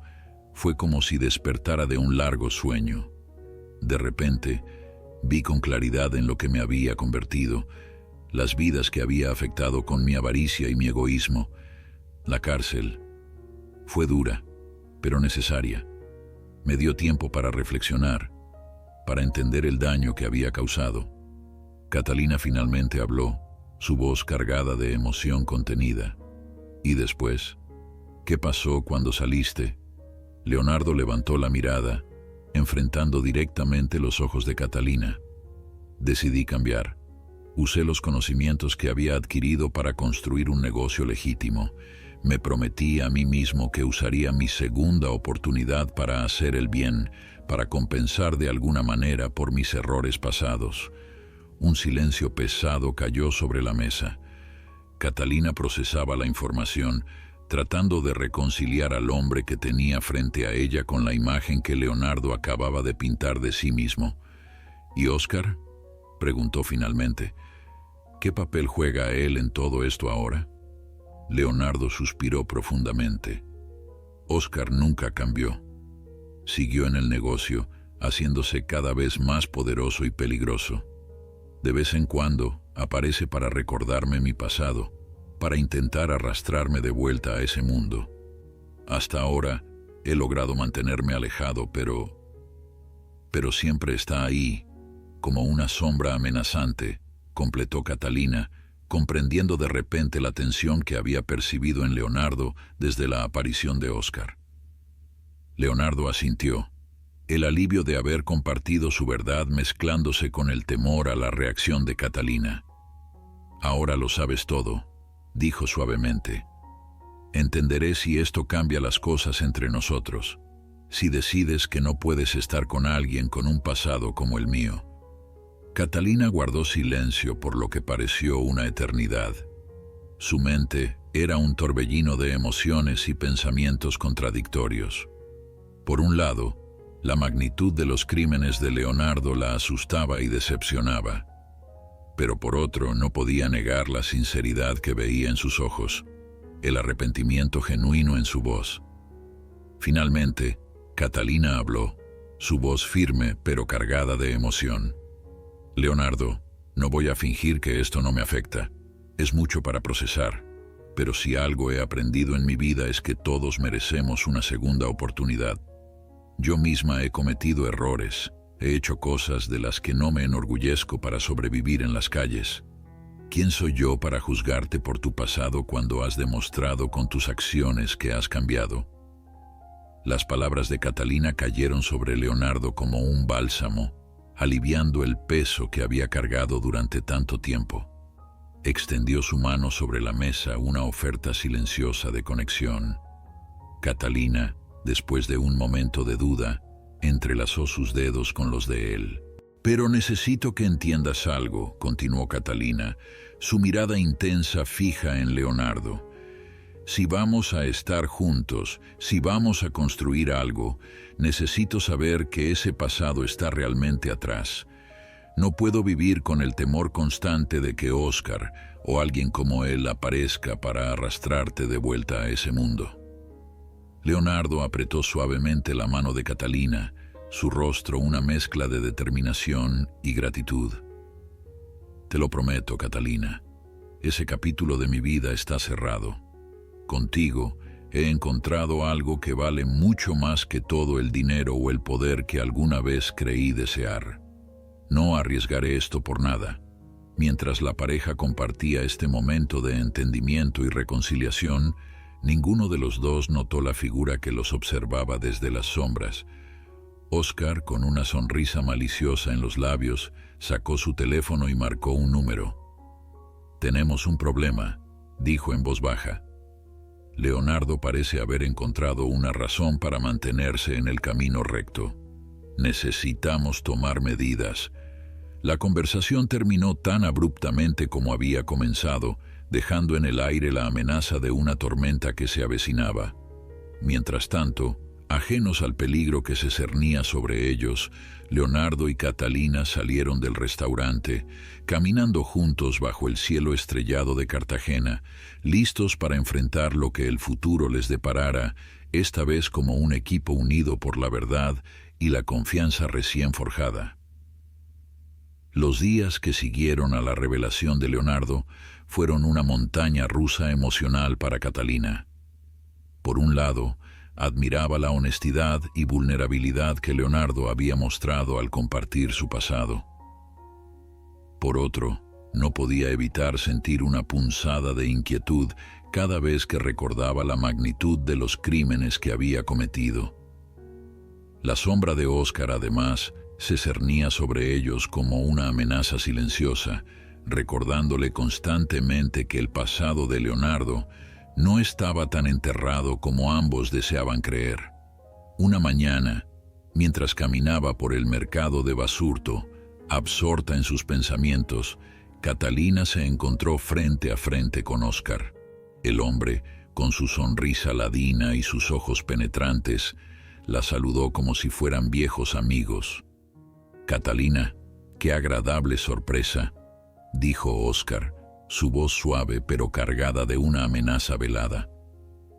fue como si despertara de un largo sueño. De repente, vi con claridad en lo que me había convertido, las vidas que había afectado con mi avaricia y mi egoísmo. La cárcel fue dura, pero necesaria. Me dio tiempo para reflexionar, para entender el daño que había causado. Catalina finalmente habló, su voz cargada de emoción contenida. «¿Y después? ¿Qué pasó cuando saliste?». Leonardo levantó la mirada, enfrentando directamente los ojos de Catalina. «Decidí cambiar. Usé los conocimientos que había adquirido para construir un negocio legítimo. Me prometí a mí mismo que usaría mi segunda oportunidad para hacer el bien, para compensar de alguna manera por mis errores pasados. Un silencio pesado cayó sobre la mesa. Catalina procesaba la información, tratando de reconciliar al hombre que tenía frente a ella con la imagen que Leonardo acababa de pintar de sí mismo. ¿Y Óscar?, preguntó finalmente. ¿Qué papel juega él en todo esto ahora? Leonardo suspiró profundamente. Óscar nunca cambió. Siguió en el negocio, haciéndose cada vez más poderoso y peligroso. De vez en cuando aparece para recordarme mi pasado, para intentar arrastrarme de vuelta a ese mundo. Hasta ahora he logrado mantenerme alejado, pero siempre está ahí, como una sombra amenazante, completó Catalina, comprendiendo de repente la tensión que había percibido en Leonardo desde la aparición de Óscar. Leonardo asintió, el alivio de haber compartido su verdad mezclándose con el temor a la reacción de Catalina. Ahora lo sabes todo, dijo suavemente. Entenderé si esto cambia las cosas entre nosotros, si decides que no puedes estar con alguien con un pasado como el mío. Catalina guardó silencio por lo que pareció una eternidad. Su mente era un torbellino de emociones y pensamientos contradictorios. Por un lado, la magnitud de los crímenes de Leonardo la asustaba y decepcionaba. Pero por otro, no podía negar la sinceridad que veía en sus ojos, el arrepentimiento genuino en su voz. Finalmente, Catalina habló, su voz firme pero cargada de emoción. Leonardo, no voy a fingir que esto no me afecta. Es mucho para procesar, pero si algo he aprendido en mi vida es que todos merecemos una segunda oportunidad. Yo misma he cometido errores, he hecho cosas de las que no me enorgullezco para sobrevivir en las calles. ¿Quién soy yo para juzgarte por tu pasado cuando has demostrado con tus acciones que has cambiado? Las palabras de Catalina cayeron sobre Leonardo como un bálsamo, aliviando el peso que había cargado durante tanto tiempo. Extendió su mano sobre la mesa, una oferta silenciosa de conexión. Catalina, después de un momento de duda, entrelazó sus dedos con los de él. «Pero necesito que entiendas algo», continuó Catalina, su mirada intensa fija en Leonardo. «Si vamos a estar juntos, si vamos a construir algo, necesito saber que ese pasado está realmente atrás. No puedo vivir con el temor constante de que Óscar o alguien como él aparezca para arrastrarte de vuelta a ese mundo». Leonardo apretó suavemente la mano de Catalina, su rostro una mezcla de determinación y gratitud. «Te lo prometo, Catalina, ese capítulo de mi vida está cerrado. Contigo he encontrado algo que vale mucho más que todo el dinero o el poder que alguna vez creí desear. No arriesgaré esto por nada». Mientras la pareja compartía este momento de entendimiento y reconciliación, ninguno de los dos notó la figura que los observaba desde las sombras. Óscar, con una sonrisa maliciosa en los labios, sacó su teléfono y marcó un número. «Tenemos un problema», dijo en voz baja. Leonardo parece haber encontrado una razón para mantenerse en el camino recto. «Necesitamos tomar medidas». La conversación terminó tan abruptamente como había comenzado, dejando en el aire la amenaza de una tormenta que se avecinaba. Mientras tanto, ajenos al peligro que se cernía sobre ellos, Leonardo y Catalina salieron del restaurante, caminando juntos bajo el cielo estrellado de Cartagena, listos para enfrentar lo que el futuro les deparara, esta vez como un equipo unido por la verdad y la confianza recién forjada. Los días que siguieron a la revelación de Leonardo fueron una montaña rusa emocional para Catalina. Por un lado, admiraba la honestidad y vulnerabilidad que Leonardo había mostrado al compartir su pasado. Por otro, no podía evitar sentir una punzada de inquietud cada vez que recordaba la magnitud de los crímenes que había cometido. La sombra de Óscar, además, se cernía sobre ellos como una amenaza silenciosa, recordándole constantemente que el pasado de Leonardo no estaba tan enterrado como ambos deseaban creer. Una mañana, mientras caminaba por el mercado de Basurto, Absorta en sus pensamientos, Catalina se encontró frente a frente con Óscar. El hombre, con su sonrisa ladina y sus ojos penetrantes, la saludó como si fueran viejos amigos. «Catalina, qué agradable sorpresa», dijo Óscar, su voz suave pero cargada de una amenaza velada.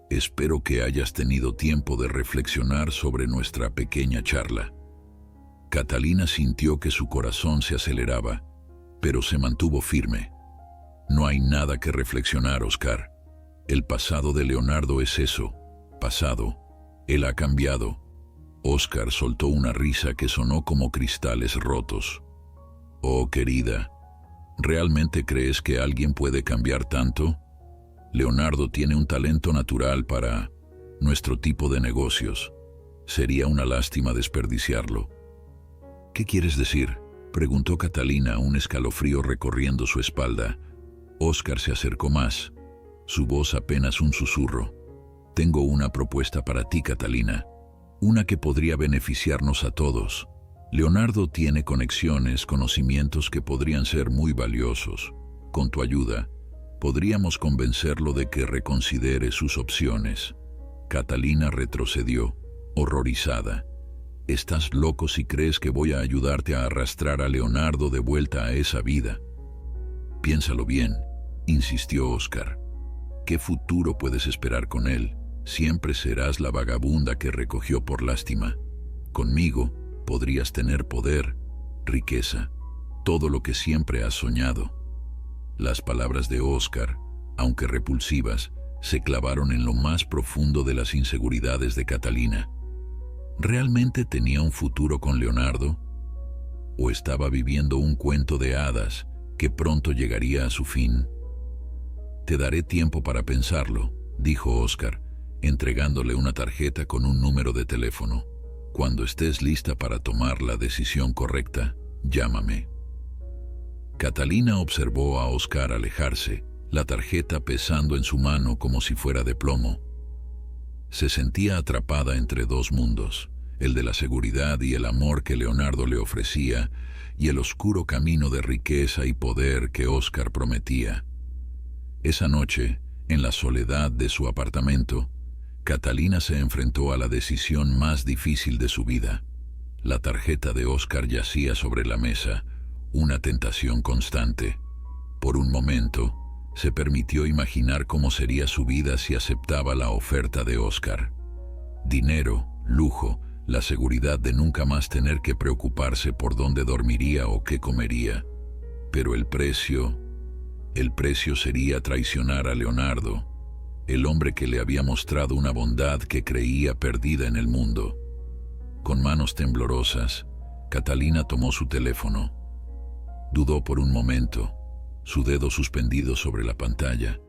«Espero que hayas tenido tiempo de reflexionar sobre nuestra pequeña charla». Catalina sintió que su corazón se aceleraba, pero se mantuvo firme. «No hay nada que reflexionar, Óscar. El pasado de Leonardo es eso, pasado. Él ha cambiado». Óscar soltó una risa que sonó como cristales rotos. «Oh, querida, ¿realmente crees que alguien puede cambiar tanto? Leonardo tiene un talento natural para nuestro tipo de negocios. Sería una lástima desperdiciarlo». «¿Qué quieres decir?», preguntó Catalina, un escalofrío recorriendo su espalda. Óscar se acercó más, su voz apenas un susurro. «Tengo una propuesta para ti, Catalina, una que podría beneficiarnos a todos. Leonardo tiene conexiones, conocimientos que podrían ser muy valiosos. Con tu ayuda, podríamos convencerlo de que reconsidere sus opciones». Catalina retrocedió, horrorizada. «Estás loco si crees que voy a ayudarte a arrastrar a Leonardo de vuelta a esa vida». «Piénsalo bien», insistió Óscar. «¿Qué futuro puedes esperar con él? Siempre serás la vagabunda que recogió por lástima. Conmigo podrías tener poder, riqueza, todo lo que siempre has soñado». Las palabras de Óscar, aunque repulsivas, se clavaron en lo más profundo de las inseguridades de Catalina. ¿Realmente tenía un futuro con Leonardo? ¿O estaba viviendo un cuento de hadas que pronto llegaría a su fin? «Te daré tiempo para pensarlo», dijo Óscar, entregándole una tarjeta con un número de teléfono. «Cuando estés lista para tomar la decisión correcta, llámame». Catalina observó a Óscar alejarse, la tarjeta pesando en su mano como si fuera de plomo. Se sentía atrapada entre dos mundos, el de la seguridad y el amor que Leonardo le ofrecía, y el oscuro camino de riqueza y poder que Óscar prometía. Esa noche, en la soledad de su apartamento, Catalina se enfrentó a la decisión más difícil de su vida. La tarjeta de Óscar yacía sobre la mesa, una tentación constante. Por un momento, se permitió imaginar cómo sería su vida si aceptaba la oferta de Óscar. Dinero, lujo, la seguridad de nunca más tener que preocuparse por dónde dormiría o qué comería. Pero el precio sería traicionar a Leonardo, el hombre que le había mostrado una bondad que creía perdida en el mundo. Con manos temblorosas, Catalina tomó su teléfono. Dudó por un momento, su dedo suspendido sobre la pantalla.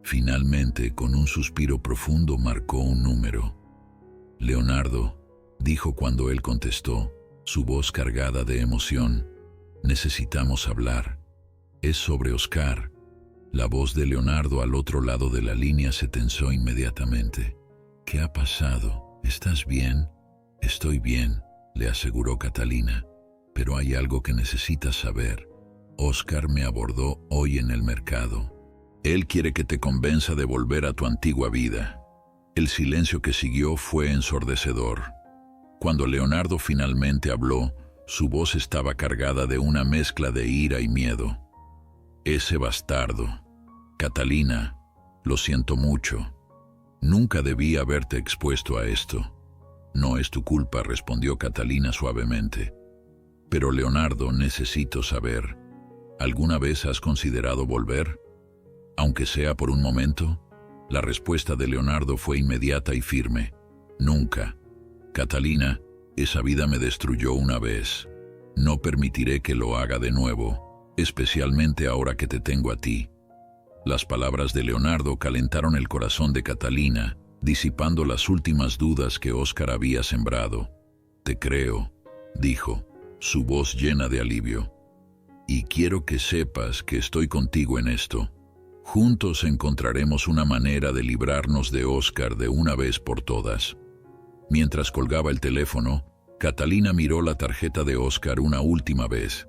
Finalmente, con un suspiro profundo, marcó un número. «Leonardo», dijo cuando él contestó, su voz cargada de emoción. «Necesitamos hablar. Es sobre Óscar». La voz de Leonardo al otro lado de la línea se tensó inmediatamente. «¿Qué ha pasado? ¿Estás bien?» «Estoy bien», le aseguró Catalina, «pero hay algo que necesitas saber. Óscar me abordó hoy en el mercado. Él quiere que te convenza de volver a tu antigua vida». El silencio que siguió fue ensordecedor. Cuando Leonardo finalmente habló, su voz estaba cargada de una mezcla de ira y miedo. «Ese bastardo. Catalina, lo siento mucho. Nunca debí haberte expuesto a esto». «No es tu culpa», respondió Catalina suavemente. «Pero Leonardo, necesito saber, ¿alguna vez has considerado volver? Aunque sea por un momento». La respuesta de Leonardo fue inmediata y firme. «Nunca. Catalina, esa vida me destruyó una vez. No permitiré que lo haga de nuevo, especialmente ahora que te tengo a ti». Las palabras de Leonardo calentaron el corazón de Catalina, disipando las últimas dudas que Óscar había sembrado. «Te creo», dijo, su voz llena de alivio. «Y quiero que sepas que estoy contigo en esto. Juntos encontraremos una manera de librarnos de Óscar de una vez por todas». Mientras colgaba el teléfono, Catalina miró la tarjeta de Óscar una última vez.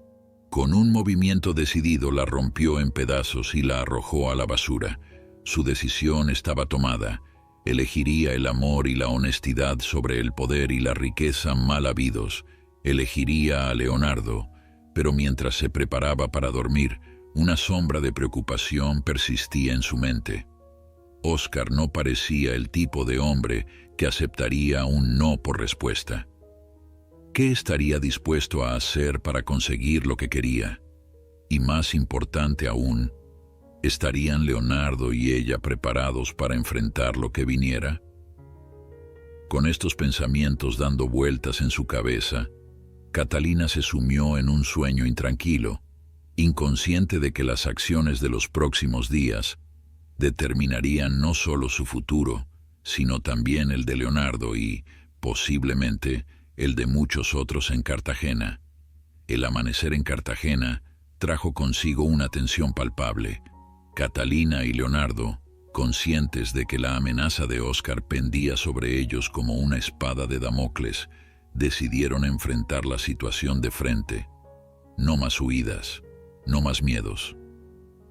Con un movimiento decidido la rompió en pedazos y la arrojó a la basura. Su decisión estaba tomada. Elegiría el amor y la honestidad sobre el poder y la riqueza mal habidos. Elegiría a Leonardo, pero mientras se preparaba para dormir, una sombra de preocupación persistía en su mente. Oscar no parecía el tipo de hombre que aceptaría un no por respuesta. ¿Qué estaría dispuesto a hacer para conseguir lo que quería? Y más importante aún, ¿estarían Leonardo y ella preparados para enfrentar lo que viniera? Con estos pensamientos dando vueltas en su cabeza, Catalina se sumió en un sueño intranquilo, inconsciente de que las acciones de los próximos días determinarían no solo su futuro, sino también el de Leonardo y, posiblemente, el de muchos otros en Cartagena. El amanecer en Cartagena trajo consigo una tensión palpable. Catalina y Leonardo, conscientes de que la amenaza de Oscar pendía sobre ellos como una espada de Damocles, decidieron enfrentar la situación de frente. No más huidas, no más miedos.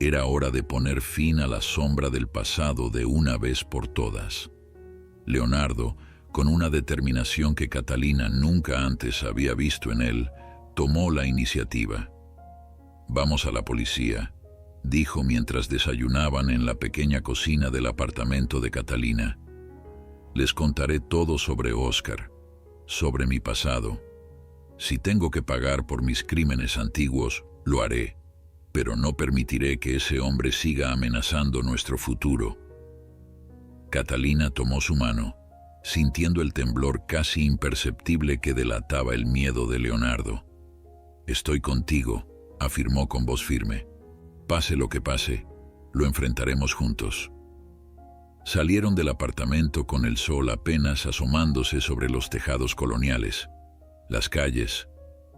Era hora de poner fin a la sombra del pasado de una vez por todas. Leonardo, con una determinación que Catalina nunca antes había visto en él, tomó la iniciativa. «Vamos a la policía», dijo mientras desayunaban en la pequeña cocina del apartamento de Catalina. «Les contaré todo sobre Oscar, sobre mi pasado. Si tengo que pagar por mis crímenes antiguos, lo haré, pero no permitiré que ese hombre siga amenazando nuestro futuro». Catalina tomó su mano, sintiendo el temblor casi imperceptible que delataba el miedo de Leonardo. «Estoy contigo», afirmó con voz firme. «Pase lo que pase, lo enfrentaremos juntos». Salieron del apartamento con el sol apenas asomándose sobre los tejados coloniales. Las calles,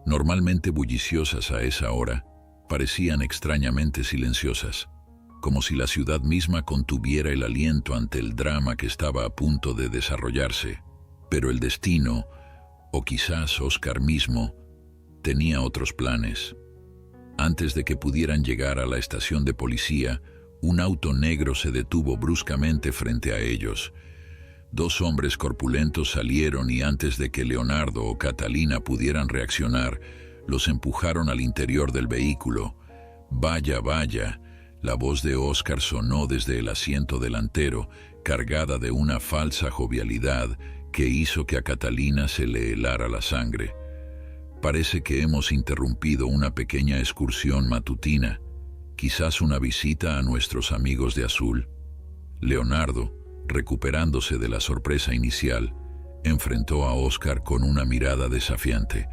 normalmente bulliciosas a esa hora, parecían extrañamente silenciosas, como si la ciudad misma contuviera el aliento ante el drama que estaba a punto de desarrollarse. Pero el destino, o quizás Oscar mismo, tenía otros planes. Antes de que pudieran llegar a la estación de policía, un auto negro se detuvo bruscamente frente a ellos. Dos hombres corpulentos salieron y antes de que Leonardo o Catalina pudieran reaccionar, los empujaron al interior del vehículo. «Vaya, vaya», la voz de Oscar sonó desde el asiento delantero, cargada de una falsa jovialidad que hizo que a Catalina se le helara la sangre. «Parece que hemos interrumpido una pequeña excursión matutina, quizás una visita a nuestros amigos de azul». Leonardo, recuperándose de la sorpresa inicial, enfrentó a Oscar con una mirada desafiante.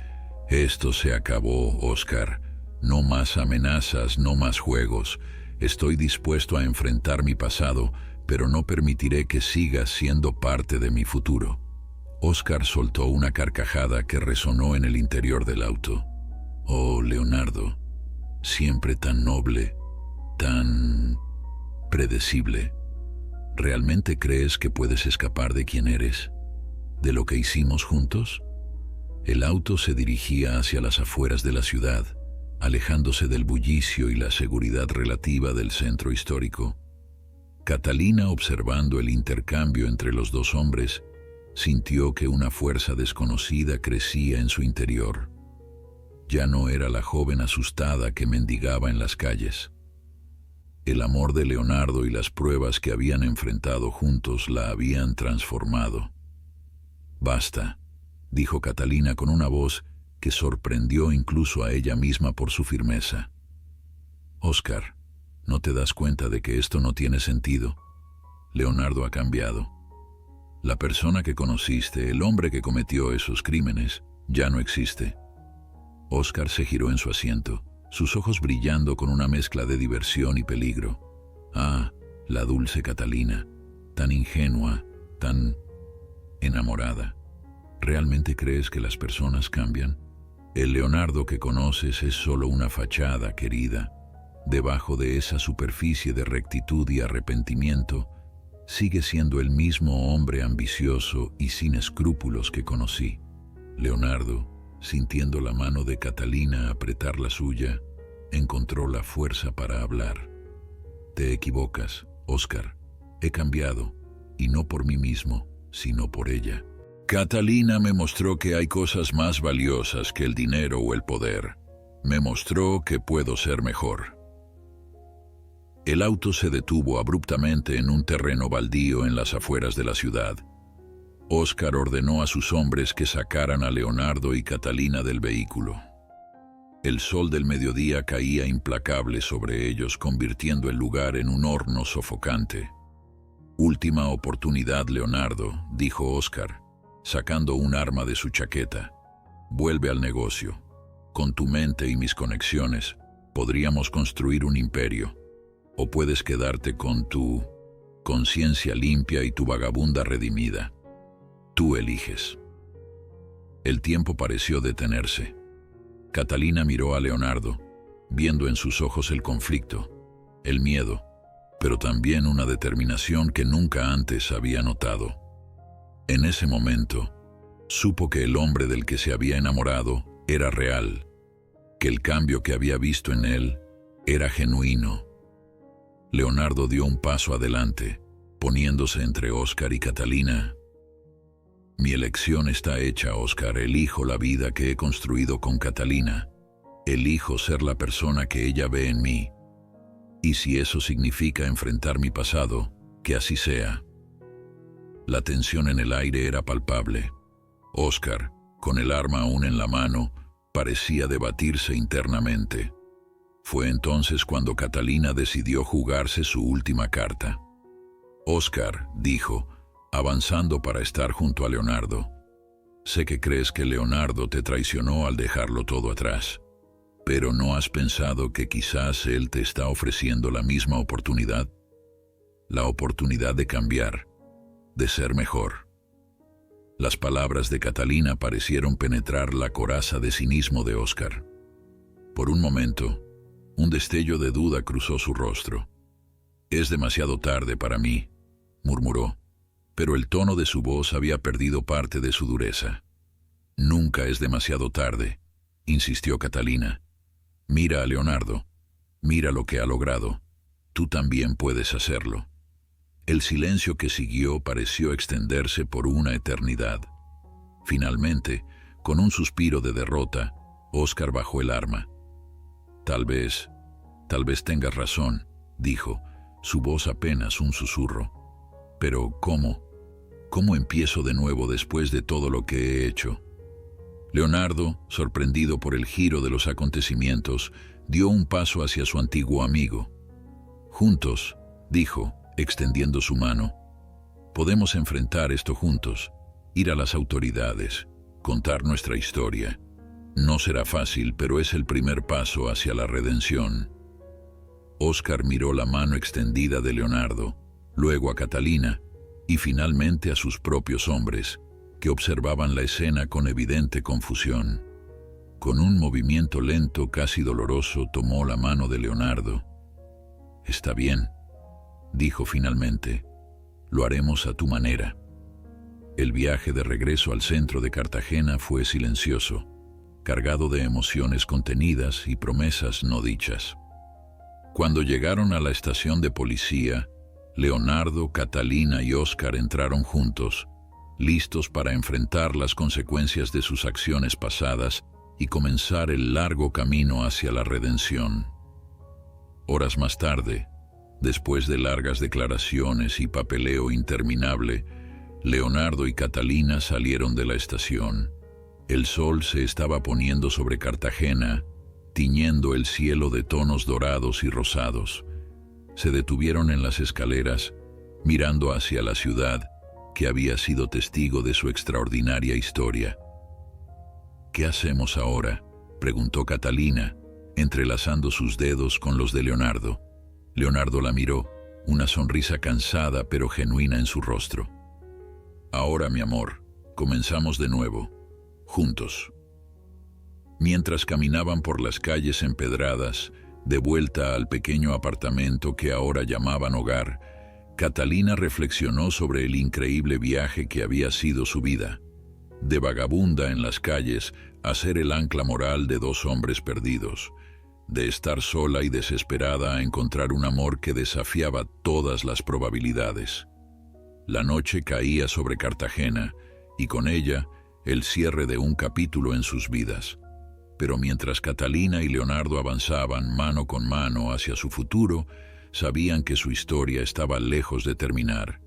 «Esto se acabó, Oscar. No más amenazas, no más juegos. Estoy dispuesto a enfrentar mi pasado, pero no permitiré que sigas siendo parte de mi futuro». Oscar soltó una carcajada que resonó en el interior del auto. «Oh, Leonardo, siempre tan noble, tan predecible. ¿Realmente crees que puedes escapar de quién eres? ¿De lo que hicimos juntos?». El auto se dirigía hacia las afueras de la ciudad, alejándose del bullicio y la seguridad relativa del centro histórico. Catalina, observando el intercambio entre los dos hombres, sintió que una fuerza desconocida crecía en su interior. Ya no era la joven asustada que mendigaba en las calles. El amor de Leonardo y las pruebas que habían enfrentado juntos la habían transformado. «Basta», dijo Catalina con una voz que sorprendió incluso a ella misma por su firmeza. «Oscar, ¿no te das cuenta de que esto no tiene sentido? Leonardo ha cambiado. La persona que conociste, el hombre que cometió esos crímenes, ya no existe». Oscar se giró en su asiento, sus ojos brillando con una mezcla de diversión y peligro. Ah, la dulce Catalina, tan ingenua, tan enamorada. ¿Realmente crees que las personas cambian? El Leonardo que conoces es solo una fachada, querida. Debajo de esa superficie de rectitud y arrepentimiento, sigue siendo el mismo hombre ambicioso y sin escrúpulos que conocí. Leonardo, sintiendo la mano de Catalina apretar la suya, encontró la fuerza para hablar. Te equivocas, Óscar. He cambiado, y no por mí mismo, sino por ella. Catalina me mostró que hay cosas más valiosas que el dinero o el poder. Me mostró que puedo ser mejor. El auto se detuvo abruptamente en un terreno baldío en las afueras de la ciudad. Óscar ordenó a sus hombres que sacaran a Leonardo y Catalina del vehículo. El sol del mediodía caía implacable sobre ellos, convirtiendo el lugar en un horno sofocante. «Última oportunidad, Leonardo», dijo Óscar, sacando un arma de su chaqueta. «Vuelve al negocio. Con tu mente y mis conexiones, podríamos construir un imperio. O puedes quedarte con tu conciencia limpia y tu vagabunda redimida. Tú eliges». El tiempo pareció detenerse. Catalina miró a Leonardo, viendo en sus ojos el conflicto, el miedo, pero también una determinación que nunca antes había notado. En ese momento, supo que el hombre del que se había enamorado era real, que el cambio que había visto en él era genuino. Leonardo dio un paso adelante, poniéndose entre Óscar y Catalina. «Mi elección está hecha, Óscar. Elijo la vida que he construido con Catalina. Elijo ser la persona que ella ve en mí. Y si eso significa enfrentar mi pasado, que así sea». La tensión en el aire era palpable. Óscar, con el arma aún en la mano, parecía debatirse internamente. Fue entonces cuando Catalina decidió jugarse su última carta. «Óscar», dijo, avanzando para estar junto a Leonardo, «sé que crees que Leonardo te traicionó al dejarlo todo atrás, pero ¿no has pensado que quizás él te está ofreciendo la misma oportunidad? La oportunidad de cambiar, de ser mejor». Las palabras de Catalina parecieron penetrar la coraza de cinismo de Óscar. Por un momento, un destello de duda cruzó su rostro. «Es demasiado tarde para mí», murmuró, pero el tono de su voz había perdido parte de su dureza. «Nunca es demasiado tarde», insistió Catalina. «Mira a Leonardo, mira lo que ha logrado. Tú también puedes hacerlo». El silencio que siguió pareció extenderse por una eternidad. Finalmente, con un suspiro de derrota, Óscar bajó el arma. Tal vez tengas razón», dijo, su voz apenas un susurro. «Pero, ¿cómo empiezo de nuevo después de todo lo que he hecho?» Leonardo, sorprendido por el giro de los acontecimientos, dio un paso hacia su antiguo amigo. «Juntos», dijo, extendiendo su mano, «podemos enfrentar esto juntos, ir a las autoridades, contar nuestra historia. No será fácil, pero es el primer paso hacia la redención». Óscar miró la mano extendida de Leonardo, luego a Catalina y finalmente a sus propios hombres, que observaban la escena con evidente confusión. Con un movimiento lento, casi doloroso, tomó la mano de Leonardo. «Está bien», dijo finalmente, «lo haremos a tu manera». El viaje de regreso al centro de Cartagena fue silencioso, cargado de emociones contenidas y promesas no dichas. Cuando llegaron a la estación de policía, Leonardo, Catalina y Óscar entraron juntos, listos para enfrentar las consecuencias de sus acciones pasadas y comenzar el largo camino hacia la redención. Horas más tarde, después de largas declaraciones y papeleo interminable, Leonardo y Catalina salieron de la estación. El sol se estaba poniendo sobre Cartagena, tiñendo el cielo de tonos dorados y rosados. Se detuvieron en las escaleras, mirando hacia la ciudad, que había sido testigo de su extraordinaria historia. «¿Qué hacemos ahora?», preguntó Catalina, entrelazando sus dedos con los de Leonardo. Leonardo la miró, una sonrisa cansada pero genuina en su rostro. «Ahora, mi amor, comenzamos de nuevo, juntos». Mientras caminaban por las calles empedradas, de vuelta al pequeño apartamento que ahora llamaban hogar, Catalina reflexionó sobre el increíble viaje que había sido su vida. De vagabunda en las calles a ser el ancla moral de dos hombres perdidos, de estar sola y desesperada a encontrar un amor que desafiaba todas las probabilidades. La noche caía sobre Cartagena y con ella el cierre de un capítulo en sus vidas. Pero mientras Catalina y Leonardo avanzaban mano con mano hacia su futuro, sabían que su historia estaba lejos de terminar.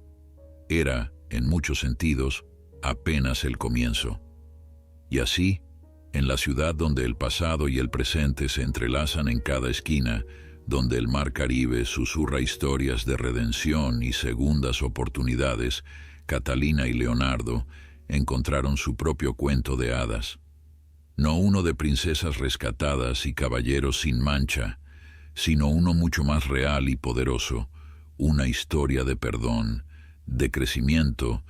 Era, en muchos sentidos, apenas el comienzo. Y así, en la ciudad donde el pasado y el presente se entrelazan en cada esquina, donde el mar Caribe susurra historias de redención y segundas oportunidades, Catalina y Leonardo encontraron su propio cuento de hadas. No uno de princesas rescatadas y caballeros sin mancha, sino uno mucho más real y poderoso, una historia de perdón, de crecimiento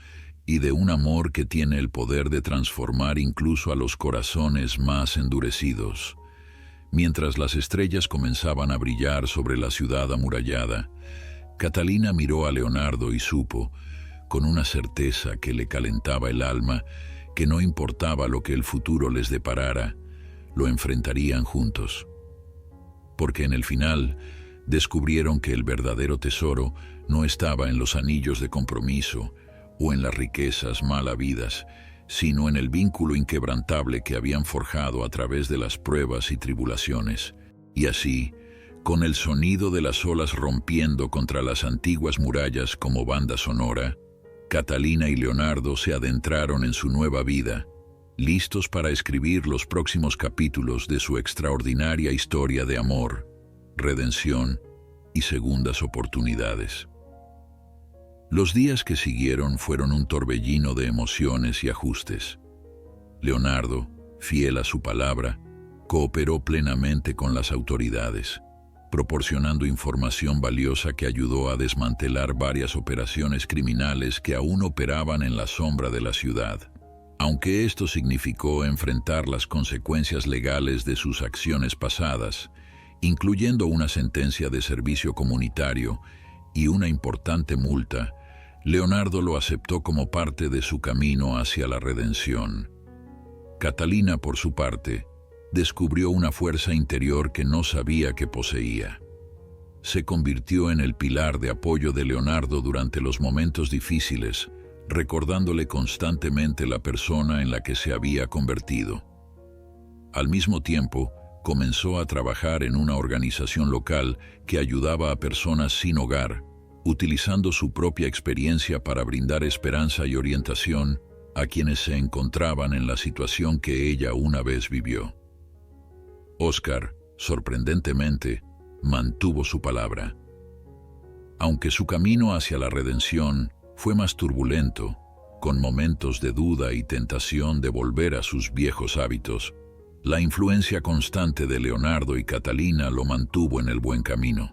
y de un amor que tiene el poder de transformar incluso a los corazones más endurecidos. Mientras las estrellas comenzaban a brillar sobre la ciudad amurallada, Catalina miró a Leonardo y supo, con una certeza que le calentaba el alma, que no importaba lo que el futuro les deparara, lo enfrentarían juntos. Porque en el final descubrieron que el verdadero tesoro no estaba en los anillos de compromiso o en las riquezas mal habidas, sino en el vínculo inquebrantable que habían forjado a través de las pruebas y tribulaciones. Y así, con el sonido de las olas rompiendo contra las antiguas murallas como banda sonora, Catalina y Leonardo se adentraron en su nueva vida, listos para escribir los próximos capítulos de su extraordinaria historia de amor, redención y segundas oportunidades. Los días que siguieron fueron un torbellino de emociones y ajustes. Leonardo, fiel a su palabra, cooperó plenamente con las autoridades, proporcionando información valiosa que ayudó a desmantelar varias operaciones criminales que aún operaban en la sombra de la ciudad. Aunque esto significó enfrentar las consecuencias legales de sus acciones pasadas, incluyendo una sentencia de servicio comunitario y una importante multa, Leonardo lo aceptó como parte de su camino hacia la redención. Catalina, por su parte, descubrió una fuerza interior que no sabía que poseía. Se convirtió en el pilar de apoyo de Leonardo durante los momentos difíciles, recordándole constantemente la persona en la que se había convertido. Al mismo tiempo, comenzó a trabajar en una organización local que ayudaba a personas sin hogar, utilizando su propia experiencia para brindar esperanza y orientación a quienes se encontraban en la situación que ella una vez vivió. Oscar, sorprendentemente, mantuvo su palabra. Aunque su camino hacia la redención fue más turbulento, con momentos de duda y tentación de volver a sus viejos hábitos, la influencia constante de Leonardo y Catalina lo mantuvo en el buen camino.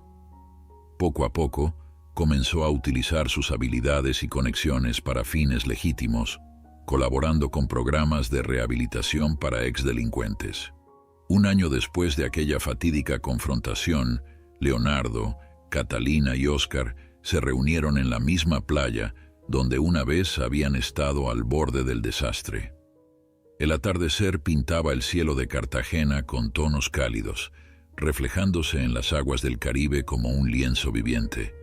Poco a poco, comenzó a utilizar sus habilidades y conexiones para fines legítimos, colaborando con programas de rehabilitación para exdelincuentes. Un año después de aquella fatídica confrontación, Leonardo, Catalina y Oscar se reunieron en la misma playa donde una vez habían estado al borde del desastre. El atardecer pintaba el cielo de Cartagena con tonos cálidos, reflejándose en las aguas del Caribe como un lienzo viviente.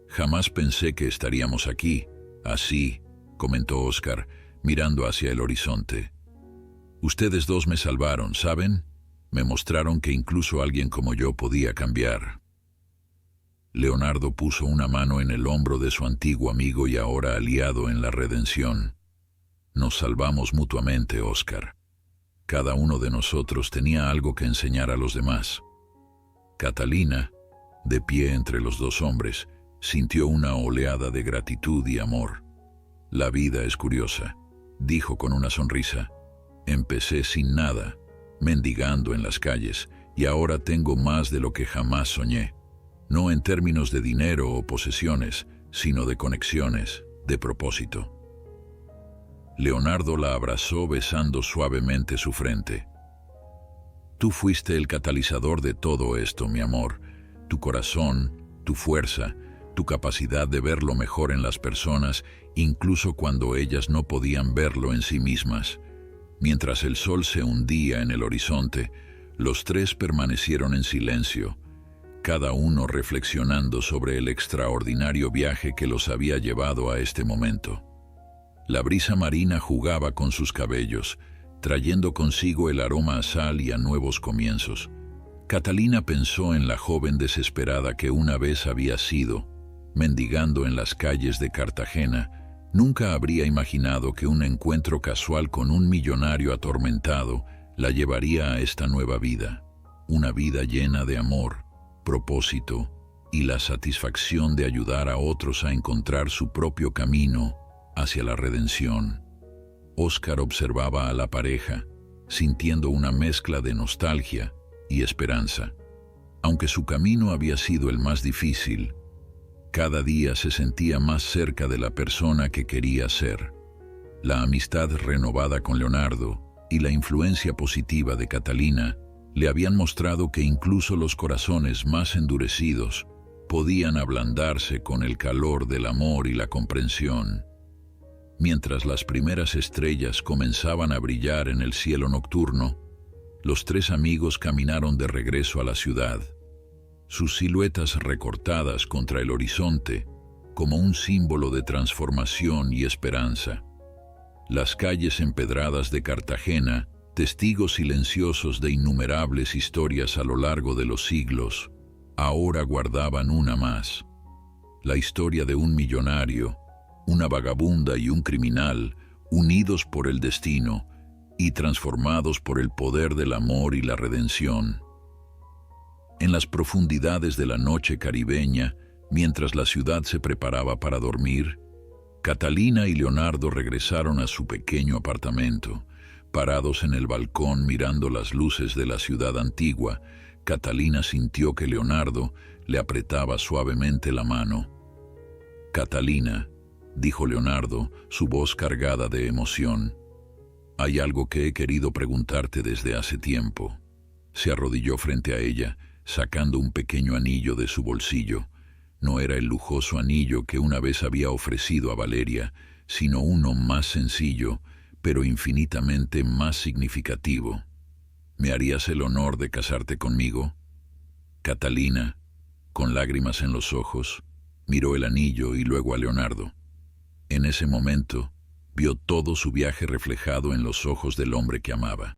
«Jamás pensé que estaríamos aquí, así», comentó Oscar, mirando hacia el horizonte. «Ustedes dos me salvaron, ¿saben? Me mostraron que incluso alguien como yo podía cambiar». Leonardo puso una mano en el hombro de su antiguo amigo y ahora aliado en la redención. «Nos salvamos mutuamente, Oscar. Cada uno de nosotros tenía algo que enseñar a los demás». Catalina, de pie entre los dos hombres, sintió una oleada de gratitud y amor. «La vida es curiosa», dijo con una sonrisa. «Empecé sin nada, mendigando en las calles, y ahora tengo más de lo que jamás soñé. No en términos de dinero o posesiones, sino de conexiones, de propósito». Leonardo la abrazó besando suavemente su frente. «Tú fuiste el catalizador de todo esto, mi amor. Tu corazón, tu fuerza, tu capacidad de ver lo mejor en las personas, incluso cuando ellas no podían verlo en sí mismas. Mientras el sol se hundía en el horizonte, los tres permanecieron en silencio, cada uno reflexionando sobre el extraordinario viaje que los había llevado a este momento. La brisa marina jugaba con sus cabellos, trayendo consigo el aroma a sal y a nuevos comienzos. Catalina pensó en la joven desesperada que una vez había sido, mendigando en las calles de Cartagena. Nunca habría imaginado que un encuentro casual con un millonario atormentado la llevaría a esta nueva vida, una vida llena de amor, propósito y la satisfacción de ayudar a otros a encontrar su propio camino hacia la redención. Óscar observaba a la pareja, sintiendo una mezcla de nostalgia y esperanza. Aunque su camino había sido el más difícil, cada día se sentía más cerca de la persona que quería ser. La amistad renovada con Leonardo y la influencia positiva de Catalina le habían mostrado que incluso los corazones más endurecidos podían ablandarse con el calor del amor y la comprensión. Mientras las primeras estrellas comenzaban a brillar en el cielo nocturno, los tres amigos caminaron de regreso a la ciudad, sus siluetas recortadas contra el horizonte como un símbolo de transformación y esperanza. Las calles empedradas de Cartagena, testigos silenciosos de innumerables historias a lo largo de los siglos, ahora guardaban una más: la historia de un millonario, una vagabunda y un criminal, unidos por el destino y transformados por el poder del amor y la redención. En las profundidades de la noche caribeña, mientras la ciudad se preparaba para dormir, Catalina y Leonardo regresaron a su pequeño apartamento. Parados en el balcón mirando las luces de la ciudad antigua, Catalina sintió que Leonardo le apretaba suavemente la mano. «Catalina», dijo Leonardo, su voz cargada de emoción, «hay algo que he querido preguntarte desde hace tiempo». Se arrodilló frente a ella, sacando un pequeño anillo de su bolsillo. No era el lujoso anillo que una vez había ofrecido a Valeria, sino uno más sencillo, pero infinitamente más significativo. «¿Me harías el honor de casarte conmigo?» Catalina, con lágrimas en los ojos, miró el anillo y luego a Leonardo. En ese momento, vio todo su viaje reflejado en los ojos del hombre que amaba.